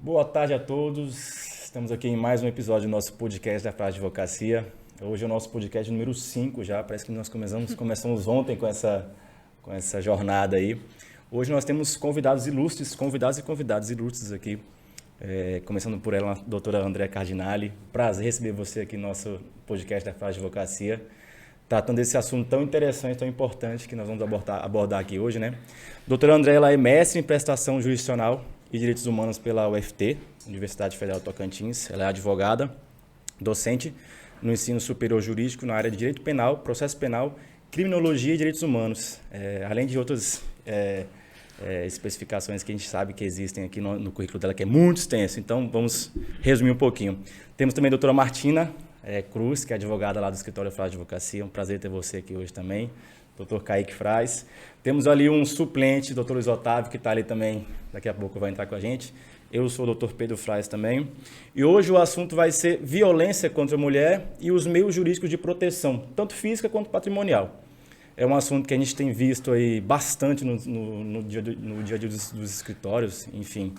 Boa tarde a todos. Estamos aqui em mais um episódio do nosso podcast da Frase de Advocacia. Hoje é o nosso podcast número 5 já. Parece que nós começamos ontem com essa jornada aí. Hoje nós temos convidados ilustres, convidados ilustres aqui. Começando por ela, a doutora Andréa Cardinale. Prazer receber você aqui no nosso podcast da Frase de Advocacia, tratando desse assunto tão interessante, tão importante que nós vamos abordar aqui hoje, né? Doutora Andréa, ela é mestre em prestação jurisdicional e Direitos Humanos pela UFT, Universidade Federal de Tocantins. Ela é advogada, docente no ensino superior jurídico na área de Direito Penal, Processo Penal, Criminologia e Direitos Humanos, além de outras especificações que a gente sabe que existem aqui no currículo dela, que é muito extenso. Então, vamos resumir um pouquinho. Temos também a doutora Martina Cruz, que é advogada lá do Escritório Frase de Advocacia. É um prazer ter você aqui hoje também. Doutor Kaique Fraz. Temos ali um suplente, doutor Luiz Otávio, que está ali também, daqui a pouco vai entrar com a gente. Eu sou o doutor Pedro Fraz também. E hoje o assunto vai ser violência contra a mulher e os meios jurídicos de proteção, tanto física quanto patrimonial. É um assunto que a gente tem visto aí bastante no dia a dia dos escritórios, enfim.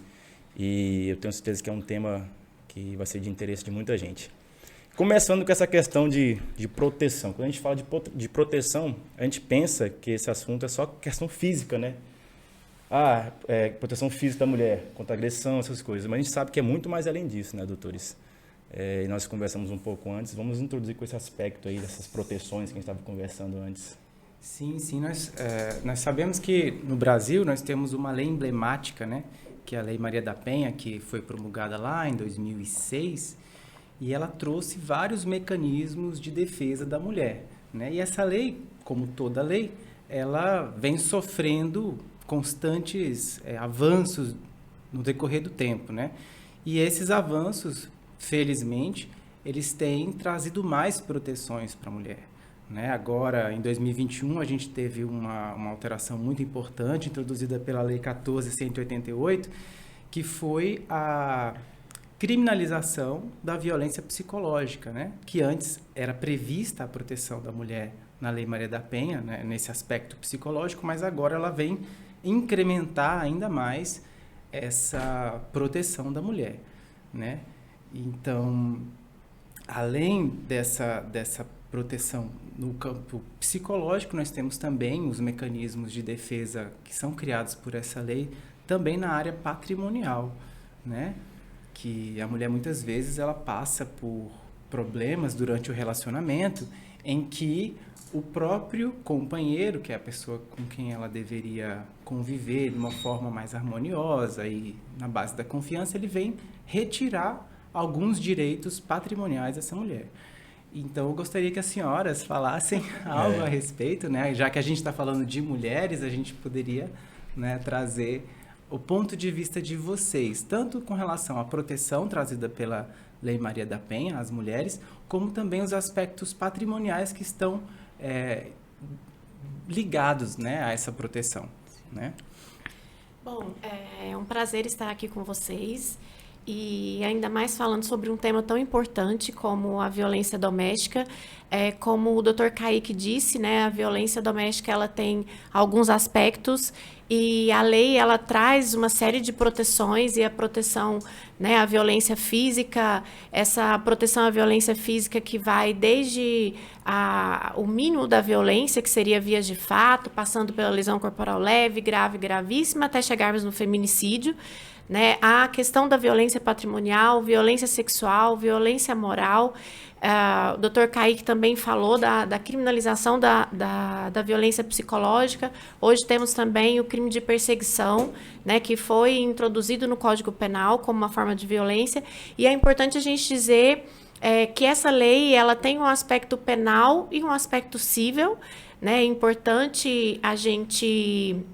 E eu tenho certeza que é um tema que vai ser de interesse de muita gente. Começando com essa questão de proteção. Quando a gente fala de proteção, a gente pensa que esse assunto é só questão física, né? Proteção física da mulher, contra agressão, essas coisas. Mas a gente sabe que é muito mais além disso, né, doutores? E nós conversamos um pouco antes. Vamos introduzir com esse aspecto aí, dessas proteções que a gente estava conversando antes. Sim, nós sabemos que no Brasil nós temos uma lei emblemática, né? Que é a Lei Maria da Penha, que foi promulgada lá em 2006, e ela trouxe vários mecanismos de defesa da mulher, né? E essa lei, como toda lei, ela vem sofrendo constantes avanços no decorrer do tempo, né? E esses avanços, felizmente, eles têm trazido mais proteções para a mulher, né? Agora, em 2021, a gente teve uma alteração muito importante, introduzida pela Lei 14.188, que foi a criminalização da violência psicológica, né? Que antes era prevista a proteção da mulher na Lei Maria da Penha, né? Nesse aspecto psicológico, mas agora ela vem incrementar ainda mais essa proteção da mulher, né? Então, além dessa proteção no campo psicológico, nós temos também os mecanismos de defesa que são criados por essa lei, também na área patrimonial, né? Que a mulher muitas vezes ela passa por problemas durante o relacionamento em que o próprio companheiro, que é a pessoa com quem ela deveria conviver de uma forma mais harmoniosa e na base da confiança, ele vem retirar alguns direitos patrimoniais dessa mulher. Então, eu gostaria que as senhoras falassem algo a respeito, né? Já que a gente está falando de mulheres, a gente poderia, né, trazer o ponto de vista de vocês, tanto com relação à proteção trazida pela Lei Maria da Penha às mulheres, como também os aspectos patrimoniais que estão ligados, né, a essa proteção, né? Bom, é um prazer estar aqui com vocês. E ainda mais falando sobre um tema tão importante como a violência doméstica. Como o Dr. Kaique disse, né, a violência doméstica ela tem alguns aspectos e a lei ela traz uma série de proteções e a proteção, né, à violência física, essa proteção à violência física que vai desde o mínimo da violência, que seria vias de fato, passando pela lesão corporal leve, grave, gravíssima, até chegarmos no feminicídio. Né, a questão da violência patrimonial, violência sexual, violência moral. O Dr. Kaique também falou da criminalização da violência psicológica. Hoje temos também o crime de perseguição, né, que foi introduzido no Código Penal como uma forma de violência. E é importante a gente dizer que essa lei ela tem um aspecto penal e um aspecto civil. Né? É importante a gente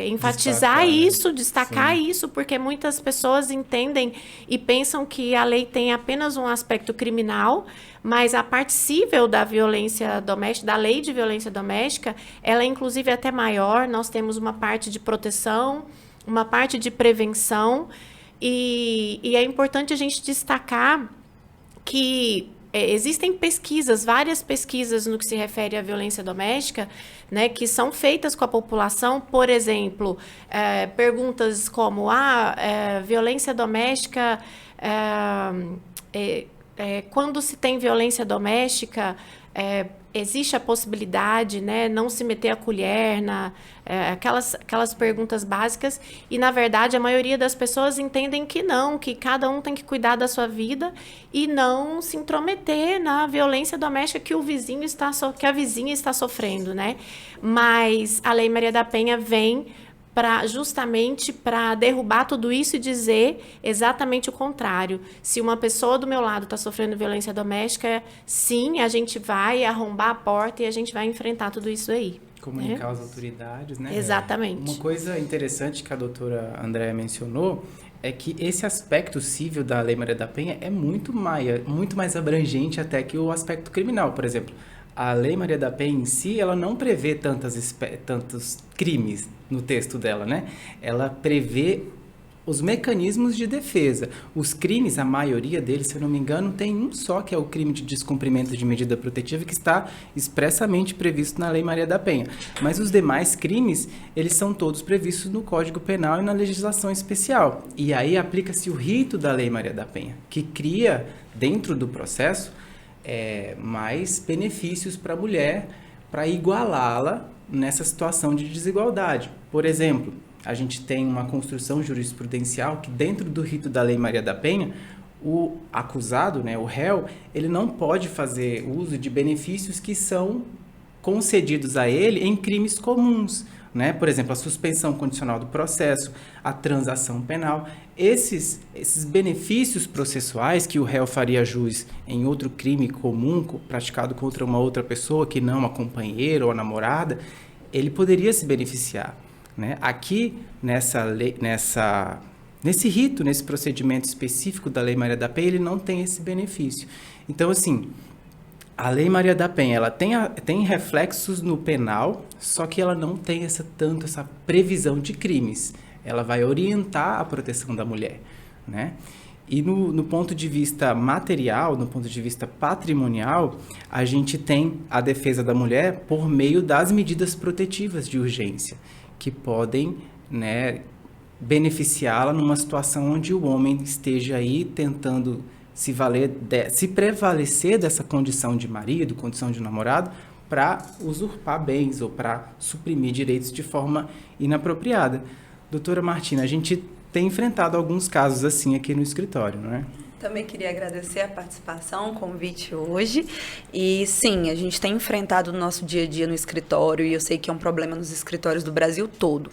enfatizar destacar isso, porque muitas pessoas entendem e pensam que a lei tem apenas um aspecto criminal, mas a parte civil da violência doméstica, da lei de violência doméstica, ela é inclusive até maior. Nós temos uma parte de proteção, uma parte de prevenção, e é importante a gente destacar que existem pesquisas, várias pesquisas no que se refere à violência doméstica, né, que são feitas com a população. Por exemplo, perguntas como violência doméstica, quando se tem violência doméstica, existe a possibilidade, né, não se meter a colher aquelas perguntas básicas, e na verdade a maioria das pessoas entendem que não, que cada um tem que cuidar da sua vida e não se intrometer na violência doméstica que que a vizinha está sofrendo, né? Mas a Lei Maria da Penha vem justamente para derrubar tudo isso e dizer exatamente o contrário. Se uma pessoa do meu lado está sofrendo violência doméstica, sim, a gente vai arrombar a porta e a gente vai enfrentar tudo isso aí. Comunicar às autoridades, né? Exatamente. Uma coisa interessante que a doutora Andréa mencionou é que esse aspecto civil da Lei Maria da Penha é muito mais abrangente até que o aspecto criminal. Por exemplo, a Lei Maria da Penha em si, ela não prevê tantos crimes no texto dela, né? Ela prevê os mecanismos de defesa. Os crimes, a maioria deles, se eu não me engano, tem um só, que é o crime de descumprimento de medida protetiva, que está expressamente previsto na Lei Maria da Penha. Mas os demais crimes, eles são todos previstos no Código Penal e na legislação especial. E aí aplica-se o rito da Lei Maria da Penha, que cria, dentro do processo, mais benefícios para a mulher, para igualá-la nessa situação de desigualdade. Por exemplo, a gente tem uma construção jurisprudencial que, dentro do rito da Lei Maria da Penha, o acusado, né, o réu, ele não pode fazer uso de benefícios que são concedidos a ele em crimes comuns, né? Por exemplo, a suspensão condicional do processo, a transação penal. Esses benefícios processuais que o réu faria jus em outro crime comum praticado contra uma outra pessoa que não a companheira ou a namorada, ele poderia se beneficiar, né? Aqui, nesse rito, nesse procedimento específico da Lei Maria da Penha, ele não tem esse benefício. Então, assim, a Lei Maria da Penha, ela tem reflexos no penal, só que ela não tem essa previsão de crimes. Ela vai orientar a proteção da mulher, né? E no ponto de vista material, no ponto de vista patrimonial, a gente tem a defesa da mulher por meio das medidas protetivas de urgência, que podem, né, beneficiá-la numa situação onde o homem esteja aí tentando se prevalecer dessa condição de marido, condição de namorado, para usurpar bens ou para suprimir direitos de forma inapropriada. Doutora Martina, a gente tem enfrentado alguns casos assim aqui no escritório, não é? Também queria agradecer a participação, o convite hoje. E sim, a gente tem enfrentado no nosso dia a dia no escritório, e eu sei que é um problema nos escritórios do Brasil todo,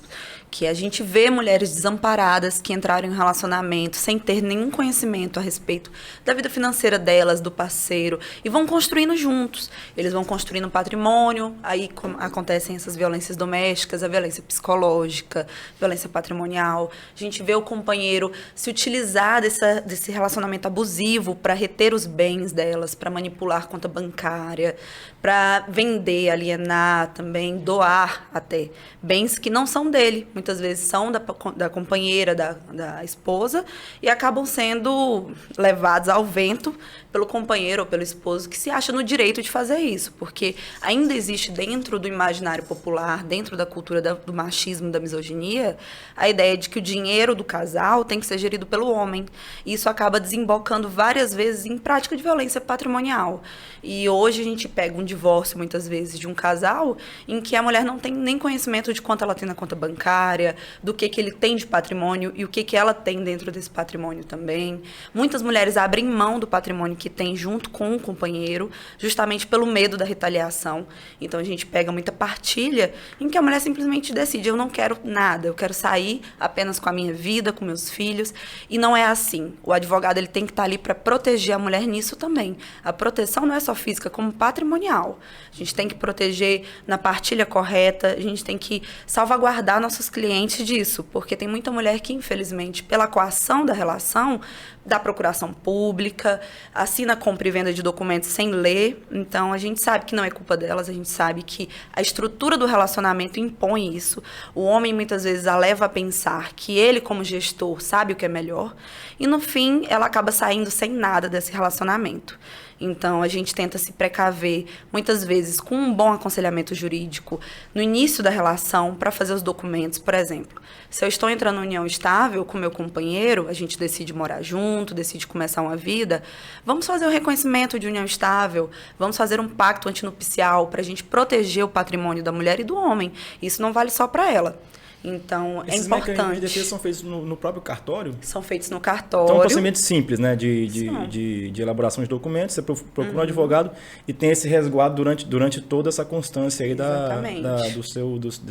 que a gente vê mulheres desamparadas que entraram em relacionamento sem ter nenhum conhecimento a respeito da vida financeira delas, do parceiro, e vão construindo juntos. Eles vão construindo patrimônio, aí acontecem essas violências domésticas, a violência psicológica, violência patrimonial. A gente vê o companheiro se utilizar desse relacionamento abusivo para reter os bens delas, para manipular conta bancária, para vender, alienar também, doar até bens que não são dele. Muitas vezes são da companheira, da esposa, e acabam sendo levados ao vento pelo companheiro ou pelo esposo que se acha no direito de fazer isso, porque ainda existe dentro do imaginário popular, dentro da cultura do machismo, da misoginia, a ideia de que o dinheiro do casal tem que ser gerido pelo homem. E isso acaba desembocando várias vezes em prática de violência patrimonial. E hoje a gente pega um divórcio, muitas vezes, de um casal em que a mulher não tem nem conhecimento de quanto ela tem na conta bancária, do que ele tem de patrimônio e o que ela tem dentro desse patrimônio também. Muitas mulheres abrem mão do patrimônio que tem junto com o companheiro, justamente pelo medo da retaliação. Então a gente pega muita partilha em que a mulher simplesmente decide: eu não quero nada, eu quero sair apenas com a minha vida, com meus filhos. E não é assim. O advogado, ele tem que estar ali para proteger a mulher nisso também. A proteção não é só física, como patrimonial. A gente tem que proteger na partilha correta, a gente tem que salvaguardar nossos clientes disso, porque tem muita mulher que, infelizmente, pela coação da relação, da procuração pública, assina compra e venda de documentos sem ler. Então, a gente sabe que não é culpa delas, a gente sabe que a estrutura do relacionamento impõe isso. O homem, muitas vezes, a leva a pensar que ele, como gestor, sabe o que é melhor, e, no fim, ela acaba saindo sem nada desse relacionamento. Então, a gente tenta se precaver, muitas vezes, com um bom aconselhamento jurídico no início da relação, para fazer os documentos. Por exemplo, se eu estou entrando em união estável com meu companheiro, a gente decide morar junto, decide começar uma vida, vamos fazer o reconhecimento de união estável, vamos fazer um pacto antinupcial para a gente proteger o patrimônio da mulher e do homem. Isso não vale só para ela. Então, Esses é importante. mecanismos de defesa são feitos no próprio cartório? São feitos no cartório. Então, é um procedimento simples, né? De elaboração de documentos. Você procura um advogado e tem esse resguardo durante toda essa constância aí da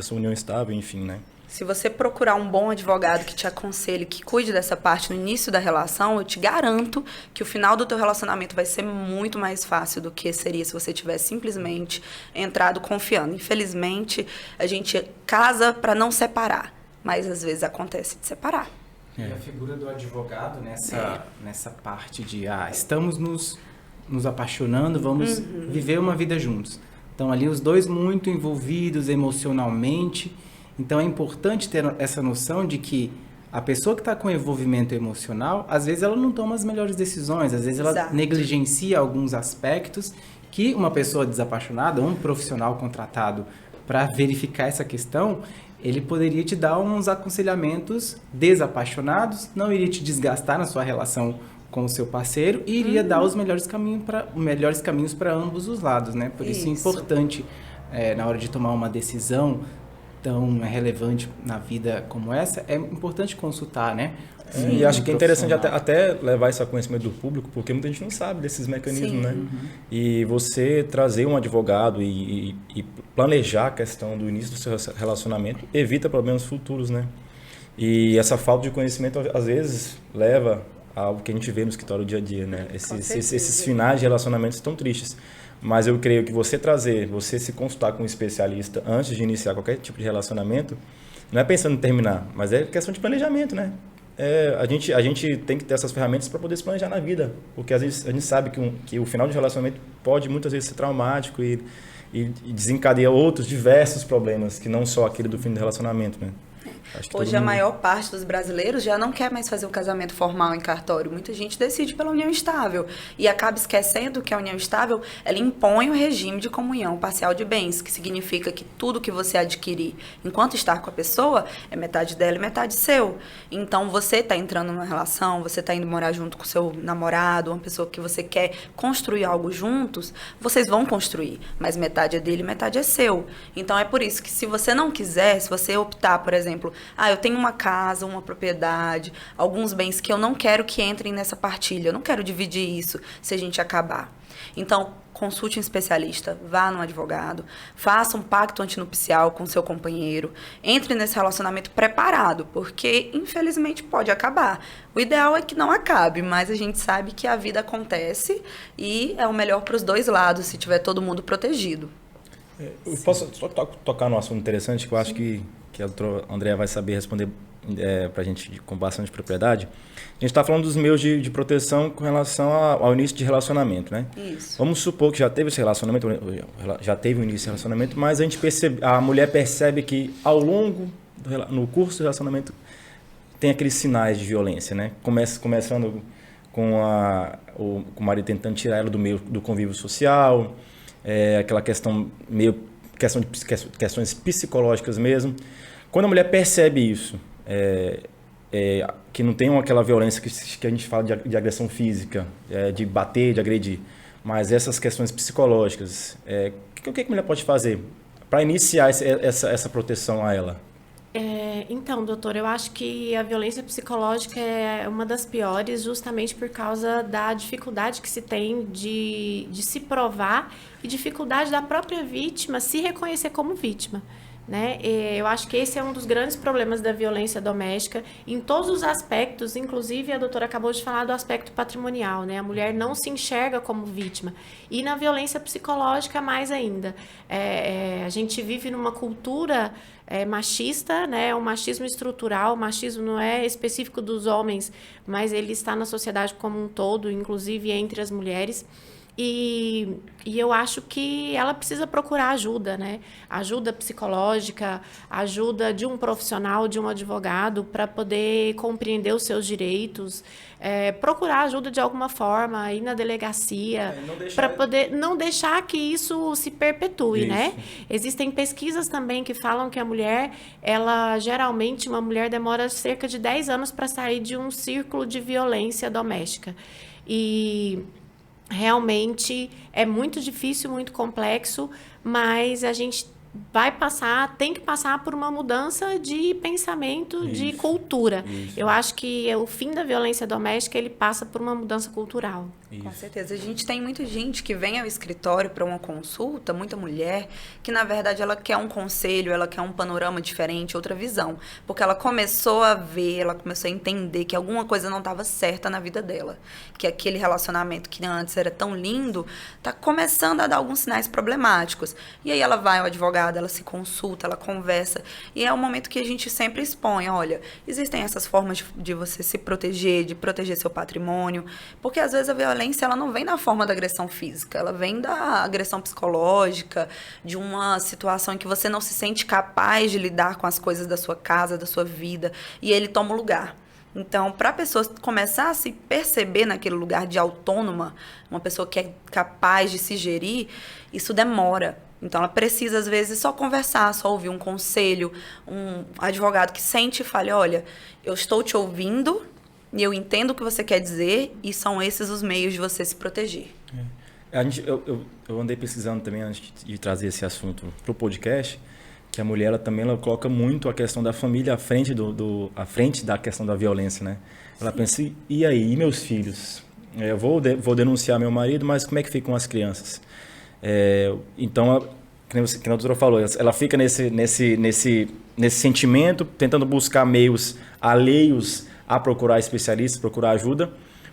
sua união estável, enfim, né? Se você procurar um bom advogado que te aconselhe, que cuide dessa parte no início da relação, eu te garanto que o final do teu relacionamento vai ser muito mais fácil do que seria se você tivesse simplesmente entrado confiando. Infelizmente, a gente casa para não separar, mas às vezes acontece de separar. E a figura do advogado nessa parte de estamos nos apaixonando, vamos viver uma vida juntos. Então ali os dois muito envolvidos emocionalmente. Então é importante ter essa noção de que a pessoa que está com envolvimento emocional, às vezes ela não toma as melhores decisões, às vezes ela Exato. negligencia alguns aspectos que uma pessoa desapaixonada, um profissional contratado para verificar essa questão, ele poderia te dar uns aconselhamentos desapaixonados, não iria te desgastar na sua relação com o seu parceiro e iria dar os melhores caminhos para ambos os lados, né? Por isso é importante, na hora de tomar uma decisão tão relevante na vida como essa, é importante consultar, né? E acho que é interessante até levar isso a conhecimento do público, porque muita gente não sabe desses mecanismos, né? E você trazer um advogado e planejar a questão do início do seu relacionamento evita problemas futuros, né? E essa falta de conhecimento, às vezes, leva ao que a gente vê no escritório dia a dia, né? Esses finais de relacionamentos tão tristes. Mas eu creio que você se consultar com um especialista antes de iniciar qualquer tipo de relacionamento, não é pensando em terminar, mas é questão de planejamento, né? A gente tem que ter essas ferramentas para poder se planejar na vida, porque às vezes a gente sabe que o final de relacionamento pode muitas vezes ser traumático e desencadeia outros diversos problemas, que não só aquele do fim do relacionamento, né? Hoje a maior parte dos brasileiros já não quer mais fazer o casamento formal em cartório. Muita gente decide pela união estável e acaba esquecendo que a união estável, ela impõe o regime de comunhão parcial de bens, que significa que tudo que você adquirir enquanto estar com a pessoa é metade dela e metade seu. Então você está entrando numa relação, você está indo morar junto com seu namorado, uma pessoa que você quer construir algo juntos, vocês vão construir, mas metade é dele e metade é seu. Então é por isso que se você não quiser, se você optar, por exemplo, eu tenho uma casa, uma propriedade, alguns bens que eu não quero que entrem nessa partilha, eu não quero dividir isso se a gente acabar. Então, consulte um especialista, vá num advogado, faça um pacto antinupcial com seu companheiro, entre nesse relacionamento preparado, porque infelizmente pode acabar. O ideal é que não acabe, mas a gente sabe que a vida acontece e é o melhor para os dois lados, se tiver todo mundo protegido. Eu posso só tocar num assunto interessante que eu acho que a doutora Andréa vai saber responder para a gente com bastante propriedade. A gente está falando dos meios de proteção com relação ao início de relacionamento, né? Isso. Vamos supor que já teve esse relacionamento, já teve o início desse relacionamento, mas a mulher percebe que no curso do relacionamento tem aqueles sinais de violência, né? Começando com o marido tentando tirar ela do meio do convívio social, aquela questão questões psicológicas mesmo. Quando a mulher percebe isso, que não tem aquela violência que a gente fala de agressão física, de bater, de agredir, mas essas questões psicológicas, o que a mulher pode fazer para iniciar essa proteção a ela? Então, doutor, eu acho que a violência psicológica é uma das piores justamente por causa da dificuldade que se tem de se provar e dificuldade da própria vítima se reconhecer como vítima, né? Eu acho que esse é um dos grandes problemas da violência doméstica em todos os aspectos, inclusive a doutora acabou de falar do aspecto patrimonial, né? A mulher não se enxerga como vítima. E na violência psicológica, mais ainda. A gente vive numa cultura machista, né? Um machismo estrutural. O machismo não é específico dos homens, mas ele está na sociedade como um todo, inclusive entre as mulheres. E eu acho que ela precisa procurar ajuda, né? Ajuda psicológica, ajuda de um profissional, de um advogado, para poder compreender os seus direitos, procurar ajuda de alguma forma, ir na delegacia, para poder não deixar que isso se perpetue, né? Existem pesquisas também que falam que a mulher, geralmente, uma mulher demora cerca de 10 anos para sair de um círculo de violência doméstica. E realmente é muito difícil, muito complexo, mas a gente tem que passar por uma mudança de pensamento, de cultura. Eu acho que o fim da violência doméstica, ele passa por uma mudança cultural. Com certeza. A gente tem muita gente que vem ao escritório para uma consulta, muita mulher, que na verdade ela quer um conselho, ela quer um panorama diferente, outra visão. Porque ela começou a ver, ela começou a entender que alguma coisa não estava certa na vida dela. Que aquele relacionamento que antes era tão lindo, está começando a dar alguns sinais problemáticos. E aí ela vai ao advogado, ela se consulta, ela conversa. E é o momento que a gente sempre expõe, olha, existem essas formas de você se proteger, de proteger seu patrimônio. Porque às vezes a violência ela não vem na forma da agressão física, ela vem da agressão psicológica, de uma situação em que você não se sente capaz de lidar com as coisas da sua casa, da sua vida, e ele toma o lugar. Então, para a pessoa começar a se perceber naquele lugar de autônoma, uma pessoa que é capaz de se gerir, isso demora. Então, ela precisa, às vezes, só conversar, só ouvir um conselho, um advogado que sente e fale, olha, eu estou te ouvindo, e eu entendo o que você quer dizer, e são esses os meios de você se proteger. Eu andei pesquisando também, antes de trazer esse assunto para o podcast, que a mulher ela coloca muito a questão da família à frente, à frente da questão da violência, né? Ela pensa, e aí, e meus filhos? Eu vou denunciar meu marido, mas como é que ficam as crianças? Então, como a doutora falou, ela fica nesse sentimento, tentando buscar meios alheios a procurar especialistas, procurar ajuda,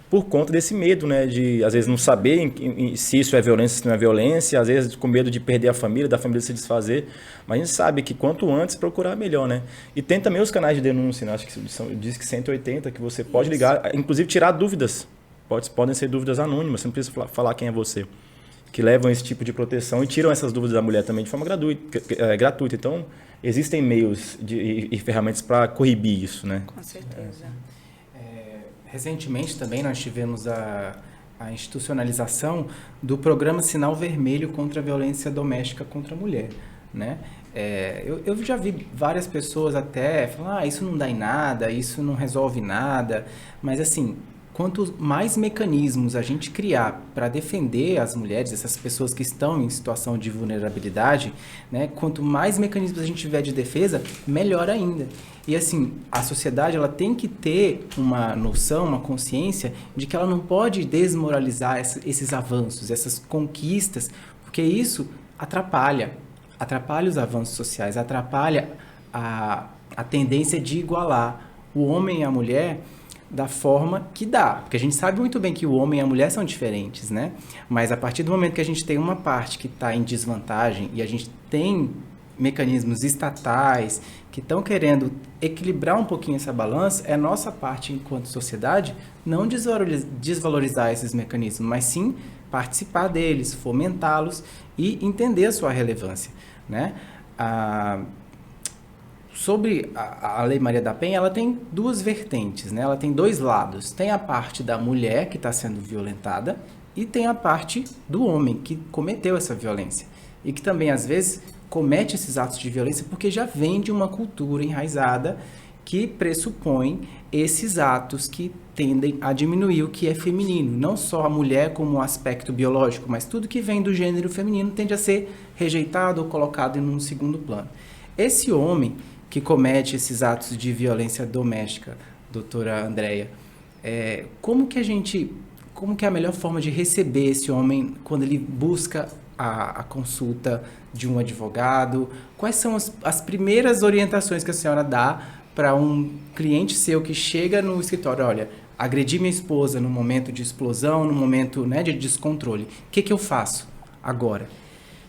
por conta desse medo, né, de às vezes não saber se isso é violência, se não é violência, às vezes com medo de perder a família, da família se desfazer, mas a gente sabe que quanto antes procurar, melhor, né? E tem também os canais de denúncia, né? Acho que diz que 180, que você pode ligar, inclusive tirar dúvidas, podem ser dúvidas anônimas, você não precisa falar quem é você, que levam esse tipo de proteção e tiram essas dúvidas da mulher também de forma gratuita. Então, existem meios e ferramentas para coibir isso, né? Com certeza. Recentemente também nós tivemos a institucionalização do programa Sinal Vermelho contra a violência doméstica contra a mulher, né? Eu já vi várias pessoas até falando, isso não dá em nada, isso não resolve nada, mas assim, quanto mais mecanismos a gente criar para defender as mulheres, essas pessoas que estão em situação de vulnerabilidade, né, quanto mais mecanismos a gente tiver de defesa, melhor ainda. E assim, a sociedade ela tem que ter uma noção, uma consciência de que ela não pode desmoralizar esses avanços, essas conquistas, porque isso atrapalha os avanços sociais, atrapalha a tendência de igualar o homem e a mulher da forma que dá, porque a gente sabe muito bem que o homem e a mulher são diferentes, né? Mas a partir do momento que a gente tem uma parte que está em desvantagem e a gente tem mecanismos estatais que estão querendo equilibrar um pouquinho essa balança, é nossa parte enquanto sociedade não desvalorizar esses mecanismos, mas sim participar deles, fomentá-los e entender a sua relevância, né? Sobre a Lei Maria da Penha, ela tem duas vertentes, né? Ela tem dois lados. Tem a parte da mulher que está sendo violentada e tem a parte do homem que cometeu essa violência e que também, às vezes, comete esses atos de violência porque já vem de uma cultura enraizada que pressupõe esses atos que tendem a diminuir o que é feminino. Não só a mulher como um aspecto biológico, mas tudo que vem do gênero feminino tende a ser rejeitado ou colocado em um segundo plano. Esse homem que comete esses atos de violência doméstica, doutora Andréia, como que é a melhor forma de receber esse homem quando ele busca a consulta de um advogado? Quais são as primeiras orientações que a senhora dá para um cliente seu que chega no escritório? Olha, agredi minha esposa no momento de explosão, no momento, né, de descontrole. O que eu faço agora?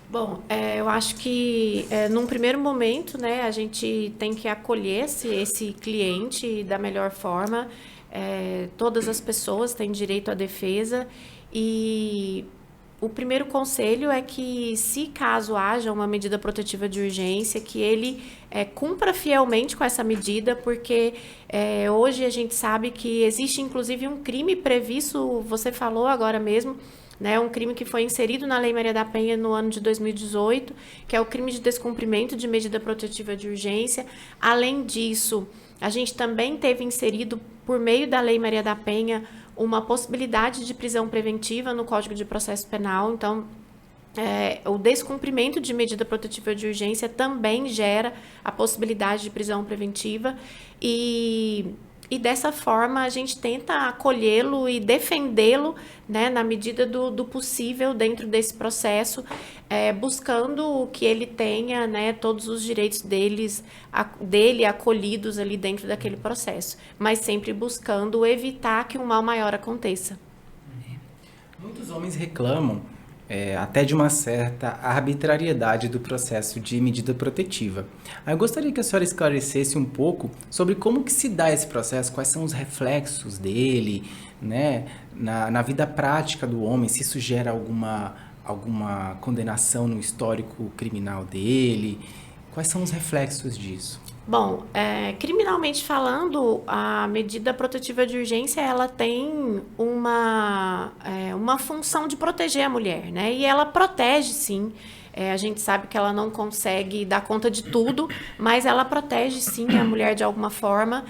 Bom, eu acho que num primeiro momento, né, a gente tem que acolher esse cliente da melhor forma. Todas as pessoas têm direito à defesa e o primeiro conselho é que, se caso haja uma medida protetiva de urgência, que ele cumpra fielmente com essa medida, porque hoje a gente sabe que existe, inclusive, um crime previsto, você falou agora mesmo, né, um crime que foi inserido na Lei Maria da Penha no ano de 2018, que é o crime de descumprimento de medida protetiva de urgência. Além disso, a gente também teve inserido, por meio da Lei Maria da Penha, uma possibilidade de prisão preventiva no Código de Processo Penal. Então, o descumprimento de medida protetiva de urgência também gera a possibilidade de prisão preventiva e dessa forma a gente tenta acolhê-lo e defendê-lo, né, na medida do possível dentro desse processo, buscando que ele tenha, né, todos os direitos dele acolhidos ali dentro daquele processo, mas sempre buscando evitar que um mal maior aconteça. Muitos homens reclamam até de uma certa arbitrariedade do processo de medida protetiva. Eu gostaria que a senhora esclarecesse um pouco sobre como que se dá esse processo, quais são os reflexos dele, né, na vida prática do homem, se isso gera alguma condenação no histórico criminal dele, quais são os reflexos disso? Bom, criminalmente falando, a medida protetiva de urgência, ela tem uma função de proteger a mulher, né? E ela protege, sim. A gente sabe que ela não consegue dar conta de tudo, mas ela protege, sim, a mulher de alguma forma.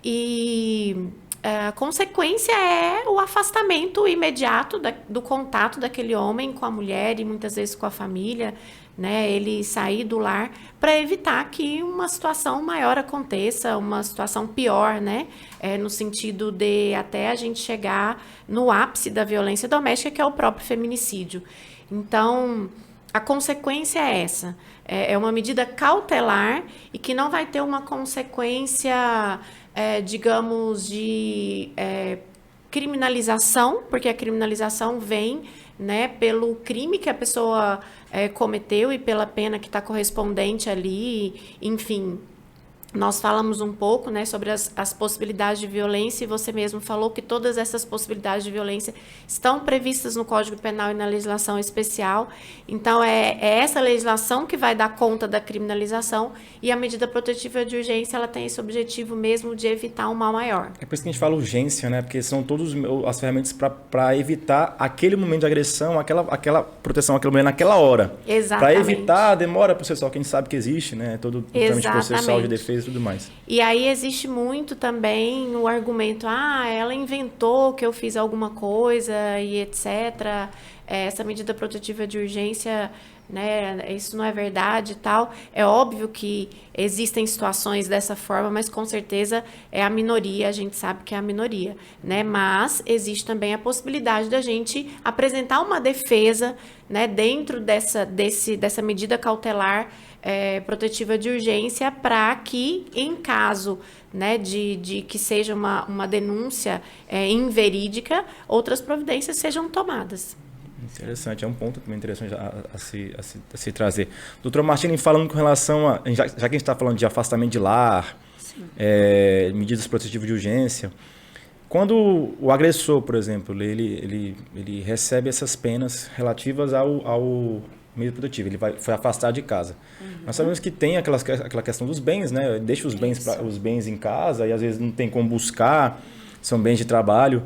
E a consequência é o afastamento imediato do contato daquele homem com a mulher e muitas vezes com a família, né, ele sair do lar para evitar que uma situação maior aconteça, uma situação pior, né, no sentido de até a gente chegar no ápice da violência doméstica, que é o próprio feminicídio. Então, a consequência é essa, é uma medida cautelar e que não vai ter uma consequência, digamos, de criminalização, porque a criminalização vem, né, pelo crime que a pessoa cometeu e pela pena que está correspondente ali, enfim. Nós falamos um pouco, né, sobre as possibilidades de violência e você mesmo falou que todas essas possibilidades de violência estão previstas no Código Penal e na legislação especial. Então, é essa legislação que vai dar conta da criminalização e a medida protetiva de urgência ela tem esse objetivo mesmo de evitar um mal maior. É por isso que a gente fala urgência, né? Porque são todas as ferramentas para evitar aquele momento de agressão, aquela proteção, aquela mulher naquela hora. Exatamente. Para evitar a demora processual, que a gente sabe que existe, né? Todo o trâmite processual de defesa e tudo mais. E aí existe muito também o argumento, ela inventou que eu fiz alguma coisa e etc. Essa medida protetiva de urgência, né, isso não é verdade e tal. É óbvio que existem situações dessa forma, mas com certeza é a minoria, a gente sabe que é a minoria, né? Mas existe também a possibilidade da gente apresentar uma defesa, né, dentro dessa medida cautelar protetiva de urgência, para que, em caso, né, de que seja uma denúncia inverídica, outras providências sejam tomadas. Interessante, é um ponto também interessante a se trazer. Doutora Martina, falando com relação a... Já que a gente está falando de afastamento de lar, medidas protetivas de urgência, quando o agressor, por exemplo, ele recebe essas penas relativas ao meio protetivo, ele foi afastado de casa. Nós sabemos que tem aquela questão dos bens, né? Deixa os bens em casa e às vezes não tem como buscar, são bens de trabalho.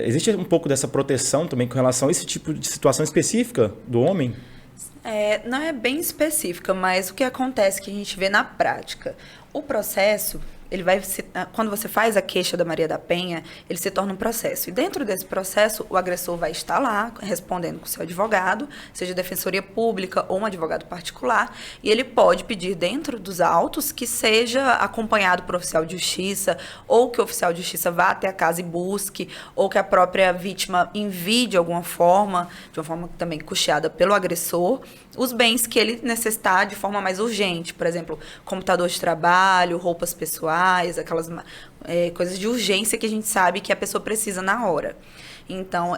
Existe um pouco dessa proteção também com relação a esse tipo de situação específica do homem? Não é bem específica, mas o que acontece que a gente vê na prática, o processo, quando você faz a queixa da Maria da Penha, ele se torna um processo. E dentro desse processo, o agressor vai estar lá, respondendo com o seu advogado, seja defensoria pública ou um advogado particular, e ele pode pedir dentro dos autos que seja acompanhado por oficial de justiça, ou que o oficial de justiça vá até a casa e busque, ou que a própria vítima envie de uma forma também custeada pelo agressor, os bens que ele necessitar de forma mais urgente, por exemplo, computador de trabalho, roupas pessoais, aquelas coisas de urgência que a gente sabe que a pessoa precisa na hora. Então,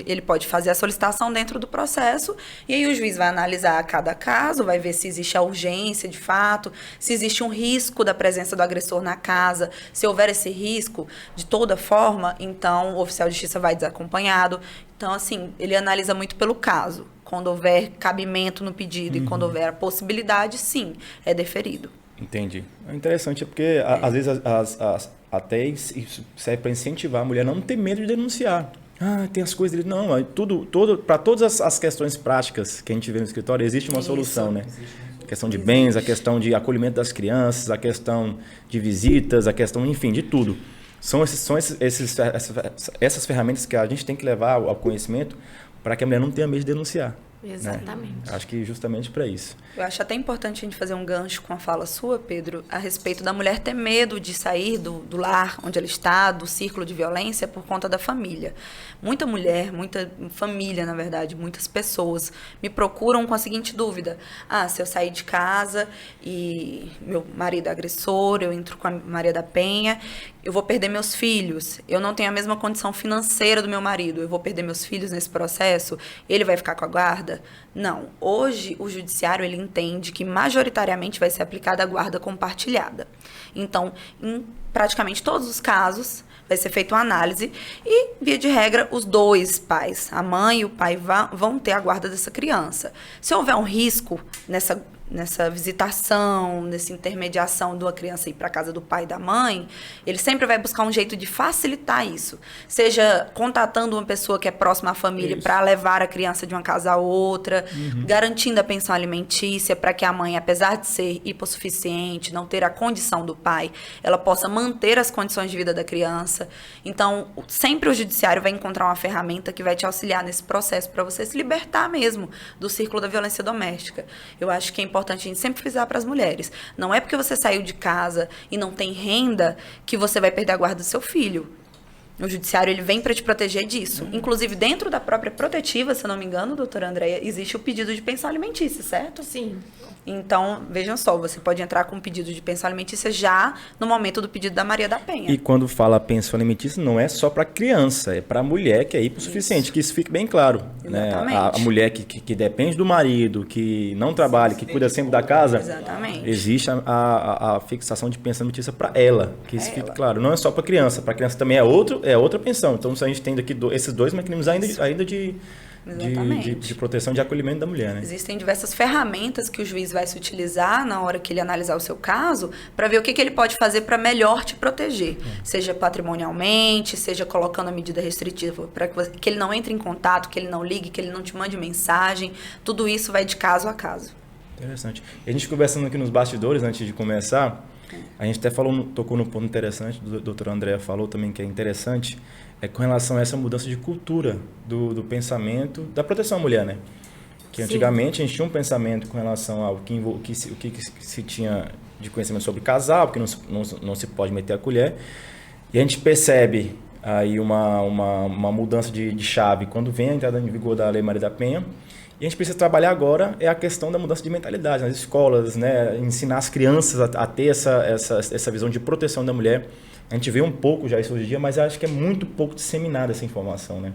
ele pode fazer a solicitação dentro do processo e aí o juiz vai analisar cada caso, vai ver se existe a urgência de fato, se existe um risco da presença do agressor na casa. Se houver esse risco, de toda forma, então o oficial de justiça vai desacompanhado. Então, assim, ele analisa muito pelo caso. Quando houver cabimento no pedido e quando houver a possibilidade, sim, é deferido. Entendi. É interessante, porque às vezes até isso serve para incentivar a mulher a não ter medo de denunciar. Ah, tem as coisas dele. Não, para todas as questões práticas que a gente vê no escritório, existe uma solução, né? A questão de bens, a questão de acolhimento das crianças, a questão de visitas, a questão, enfim, de tudo. São essas ferramentas que a gente tem que levar ao conhecimento para que a mulher não tenha medo de denunciar. Exatamente. Né? Acho que justamente para isso. Eu acho até importante a gente fazer um gancho com a fala sua, Pedro, a respeito da mulher ter medo de sair do lar onde ela está, do círculo de violência, por conta da família. Muita mulher, muita família, na verdade, muitas pessoas me procuram com a seguinte dúvida. Se eu sair de casa e meu marido é agressor, eu entro com a Maria da Penha, eu vou perder meus filhos, eu não tenho a mesma condição financeira do meu marido, eu vou perder meus filhos nesse processo, ele vai ficar com a guarda? Não. Hoje, o judiciário ele entende que majoritariamente vai ser aplicada a guarda compartilhada. Então, em praticamente todos os casos, vai ser feita uma análise e, via de regra, os dois pais, a mãe e o pai, vão ter a guarda dessa criança. Se houver um risco nessa visitação, nessa intermediação de uma criança ir para a casa do pai e da mãe, ele sempre vai buscar um jeito de facilitar isso. Seja contatando uma pessoa que é próxima à família para levar a criança de uma casa a outra, garantindo a pensão alimentícia para que a mãe, apesar de ser hipossuficiente, não ter a condição do pai, ela possa manter as condições de vida da criança. Então, sempre o judiciário vai encontrar uma ferramenta que vai te auxiliar nesse processo para você se libertar mesmo do círculo da violência doméstica. Eu acho que é importante a gente sempre frisar para as mulheres. Não é porque você saiu de casa e não tem renda que você vai perder a guarda do seu filho. O judiciário ele vem para te proteger disso. Inclusive, dentro da própria protetiva, se eu não me engano, doutora Andréia, existe o pedido de pensão alimentícia, certo? Sim. Então, vejam só, você pode entrar com um pedido de pensão alimentícia já no momento do pedido da Maria da Penha. E quando fala pensão alimentícia, não é só para criança, é para a mulher que é hipossuficiente, que isso fique bem claro. Exatamente. Né? A mulher que depende do marido, que não trabalha, que cuida sempre da casa, exatamente, existe a fixação de pensão alimentícia para ela, que isso fique claro. Não é só para a criança também é outra pensão. Então, a gente tem aqui esses dois mecanismos ainda de proteção, de acolhimento da mulher, né? Existem diversas ferramentas que o juiz vai se utilizar na hora que ele analisar o seu caso para ver o que ele pode fazer para melhor te proteger. Seja patrimonialmente, seja colocando a medida restritiva para que ele não entre em contato, que ele não ligue, que ele não te mande mensagem. Tudo isso vai de caso a caso. Interessante. E a gente conversando aqui nos bastidores, antes de começar, a gente até tocou num ponto interessante, o doutor André falou também que é interessante, com relação a essa mudança de cultura do pensamento da proteção à mulher, né? Que antigamente a gente tinha um pensamento com relação ao que se tinha de conhecimento sobre casal, porque não se pode meter a colher, e a gente percebe aí uma mudança de chave quando vem a entrada em vigor da Lei Maria da Penha. E a gente precisa trabalhar agora a questão da mudança de mentalidade nas escolas, né? Ensinar as crianças a ter essa visão de proteção da mulher. A gente vê um pouco já isso hoje em dia, mas acho que é muito pouco disseminada essa informação, né?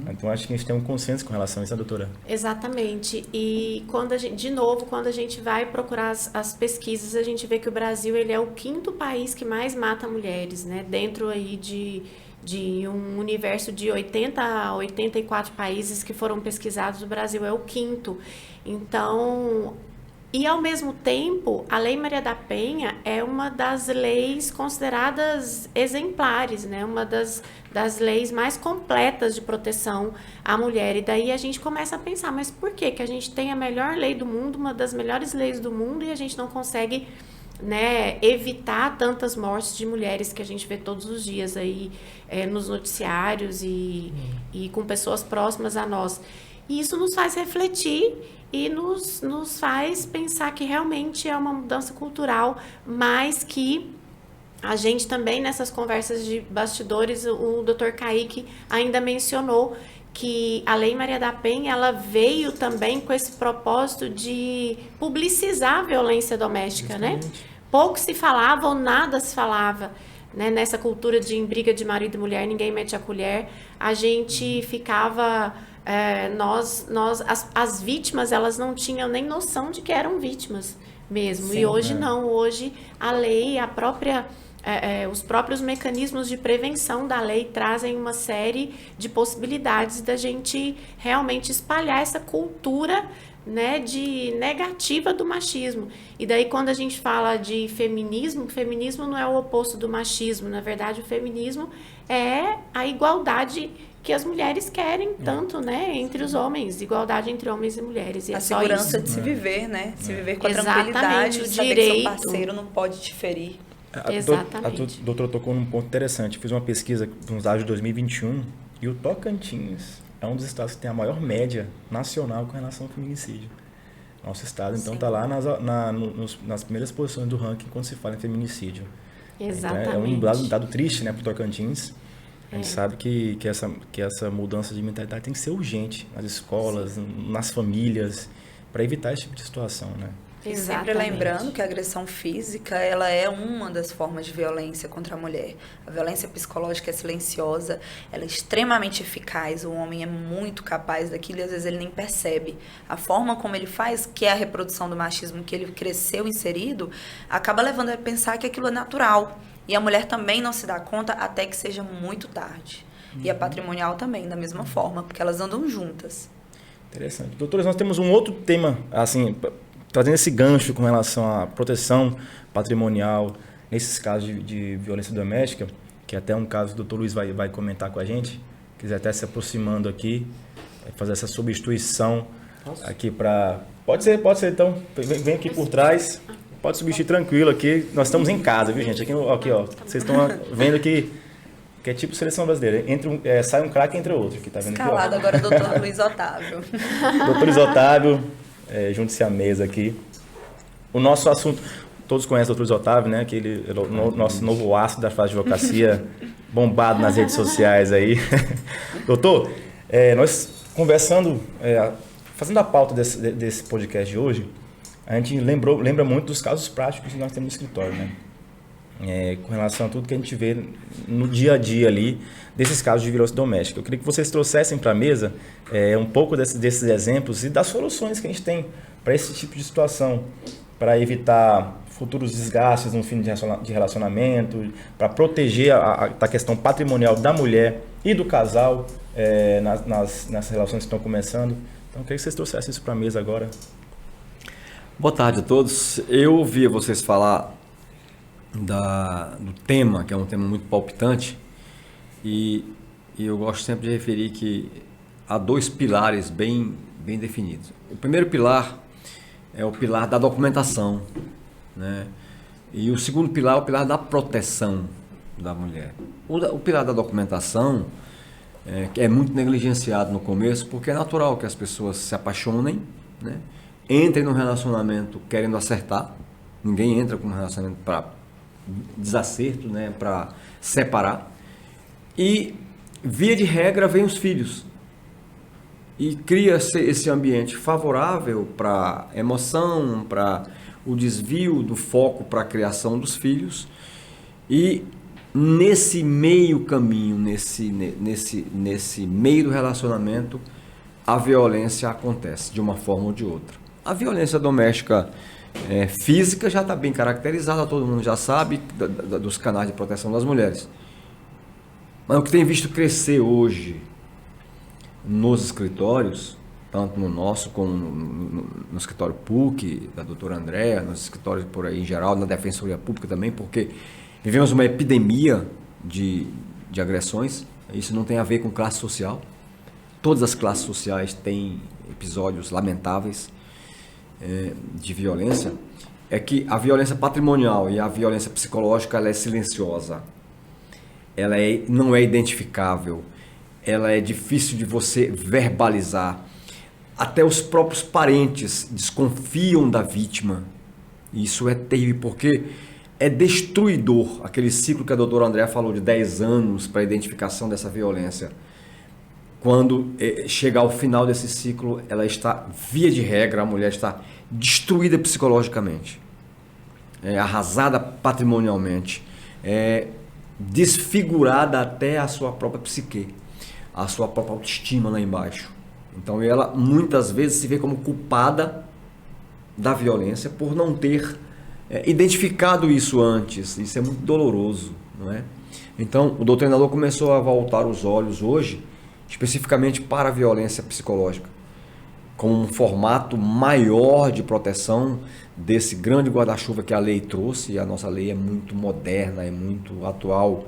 Então, acho que a gente tem um consenso com relação a isso, né, doutora? Exatamente. E, quando a gente vai procurar as pesquisas, a gente vê que o Brasil ele é o 5º país que mais mata mulheres, né? Dentro aí de um universo de 80 a 84 países que foram pesquisados, o Brasil é o 5º. Então, e ao mesmo tempo, a Lei Maria da Penha é uma das leis consideradas exemplares, né? Uma das leis mais completas de proteção à mulher. E daí a gente começa a pensar, mas por que a gente tem a melhor lei do mundo, uma das melhores leis do mundo, e a gente não consegue, né, evitar tantas mortes de mulheres que a gente vê todos os dias aí nos noticiários e com pessoas próximas a nós. E isso nos faz refletir e nos faz pensar que realmente é uma mudança cultural, mas que a gente também, nessas conversas de bastidores, o Dr. Kaique ainda mencionou que a Lei Maria da Penha ela veio também com esse propósito de publicizar a violência doméstica, né? Pouco se falava ou nada se falava, né? Nessa cultura de em briga de marido e mulher, ninguém mete a colher. A gente ficava... as vítimas, elas não tinham nem noção de que eram vítimas mesmo. Sim, e hoje não. Hoje a lei, a própria os próprios mecanismos de prevenção da lei trazem uma série de possibilidades da gente realmente espalhar essa cultura, né, de negativa do machismo. E daí, quando a gente fala de feminismo, o feminismo não é o oposto do machismo. Na verdade, o feminismo é a igualdade que as mulheres querem tanto, né, entre os homens, igualdade entre homens e mulheres. E a é só segurança isso. de se viver, né? Se viver com a Exatamente, tranquilidade, o de saber direito. que seu parceiro não pode te ferir. Exatamente. A doutora tocou num ponto interessante. Fiz uma pesquisa nos dados de 2021 e o Tocantins é um dos estados que tem a maior média nacional com relação ao feminicídio. Nosso estado, então, está lá nas primeiras posições do ranking quando se fala em feminicídio. Exatamente. Então, é um dado triste, né, para o Tocantins. A gente sabe que essa mudança de mentalidade tem que ser urgente nas escolas, nas famílias, para evitar esse tipo de situação, né? E sempre lembrando que a agressão física, ela é uma das formas de violência contra a mulher. A violência psicológica é silenciosa, ela é extremamente eficaz, o homem é muito capaz daquilo e às vezes ele nem percebe. A forma como ele faz, que é a reprodução do machismo que ele cresceu inserido, acaba levando a pensar que aquilo é natural. E a mulher também não se dá conta até que seja muito tarde. E a patrimonial também, da mesma forma, porque elas andam juntas. Interessante. Doutores, nós temos um outro tema, assim, trazendo esse gancho com relação à proteção patrimonial nesses casos de violência doméstica, que até um caso que o doutor Luiz vai comentar com a gente, quiser até se aproximando aqui, fazer essa substituição aqui para... Pode ser, então, vem aqui por trás, pode substituir tranquilo aqui, nós estamos em casa, viu, gente? Aqui, ó, vocês estão vendo que é tipo seleção brasileira, sai um craque entre outro, que tá vendo Escalado aqui, ó. agora, doutor Luiz Otávio. Doutor Luiz Otávio, junte-se à mesa aqui. O nosso assunto, todos conhecem o Dr. Luiz Otávio, né? Aquele nosso novo astro da fase de advocacia, bombado nas redes sociais aí. Doutor, nós conversando, fazendo a pauta desse podcast de hoje, a gente lembra muito dos casos práticos que nós temos no escritório, né? Com relação a tudo que a gente vê no dia a dia ali, desses casos de violência doméstica. Eu queria que vocês trouxessem para a mesa um pouco desses exemplos e das soluções que a gente tem para esse tipo de situação, para evitar futuros desgastes no fim de relacionamento, para proteger a questão patrimonial da mulher e do casal nas relações que estão começando. Então, eu queria que vocês trouxessem isso para a mesa agora. Boa tarde a todos. Eu ouvia vocês falar do tema, que é um tema muito palpitante, e eu gosto sempre de referir que há dois pilares bem definidos. O primeiro pilar é o pilar da documentação, né? E o segundo pilar é o pilar da proteção da mulher. O pilar da documentação que é muito negligenciado no começo, porque é natural que as pessoas se apaixonem, né? Entrem no relacionamento querendo acertar. Ninguém entra com um relacionamento para desacerto, né, para separar, e via de regra vem os filhos e cria-se esse ambiente favorável para emoção, para o desvio do foco para a criação dos filhos, e nesse meio caminho, nesse meio do relacionamento, a violência acontece de uma forma ou de outra. A violência doméstica física já está bem caracterizada, todo mundo já sabe dos canais de proteção das mulheres. Mas o que tem visto crescer hoje nos escritórios, tanto no nosso como no escritório PUC, da doutora Andréa, nos escritórios por aí em geral, na Defensoria Pública também, porque vivemos uma epidemia de agressões. Isso não tem a ver com classe social. Todas as classes sociais têm episódios lamentáveis de violência. É que a violência patrimonial e a violência psicológica, ela é silenciosa, ela não é identificável, ela é difícil de você verbalizar. Até os próprios parentes desconfiam da vítima. E isso é terrível, porque é destruidor aquele ciclo que a doutora Andréa falou de 10 anos para a identificação dessa violência. Quando chegar ao final desse ciclo, ela está, via de regra, a mulher está destruída psicologicamente, arrasada patrimonialmente, desfigurada até a sua própria psique, a sua própria autoestima lá embaixo. Então ela muitas vezes se vê como culpada da violência por não ter identificado isso antes. Isso é muito doloroso, não é? Então, o doutrinador começou a voltar os olhos hoje, especificamente para a violência psicológica, como um formato maior de proteção desse grande guarda-chuva que a lei trouxe. E a nossa lei é muito moderna, é muito atual,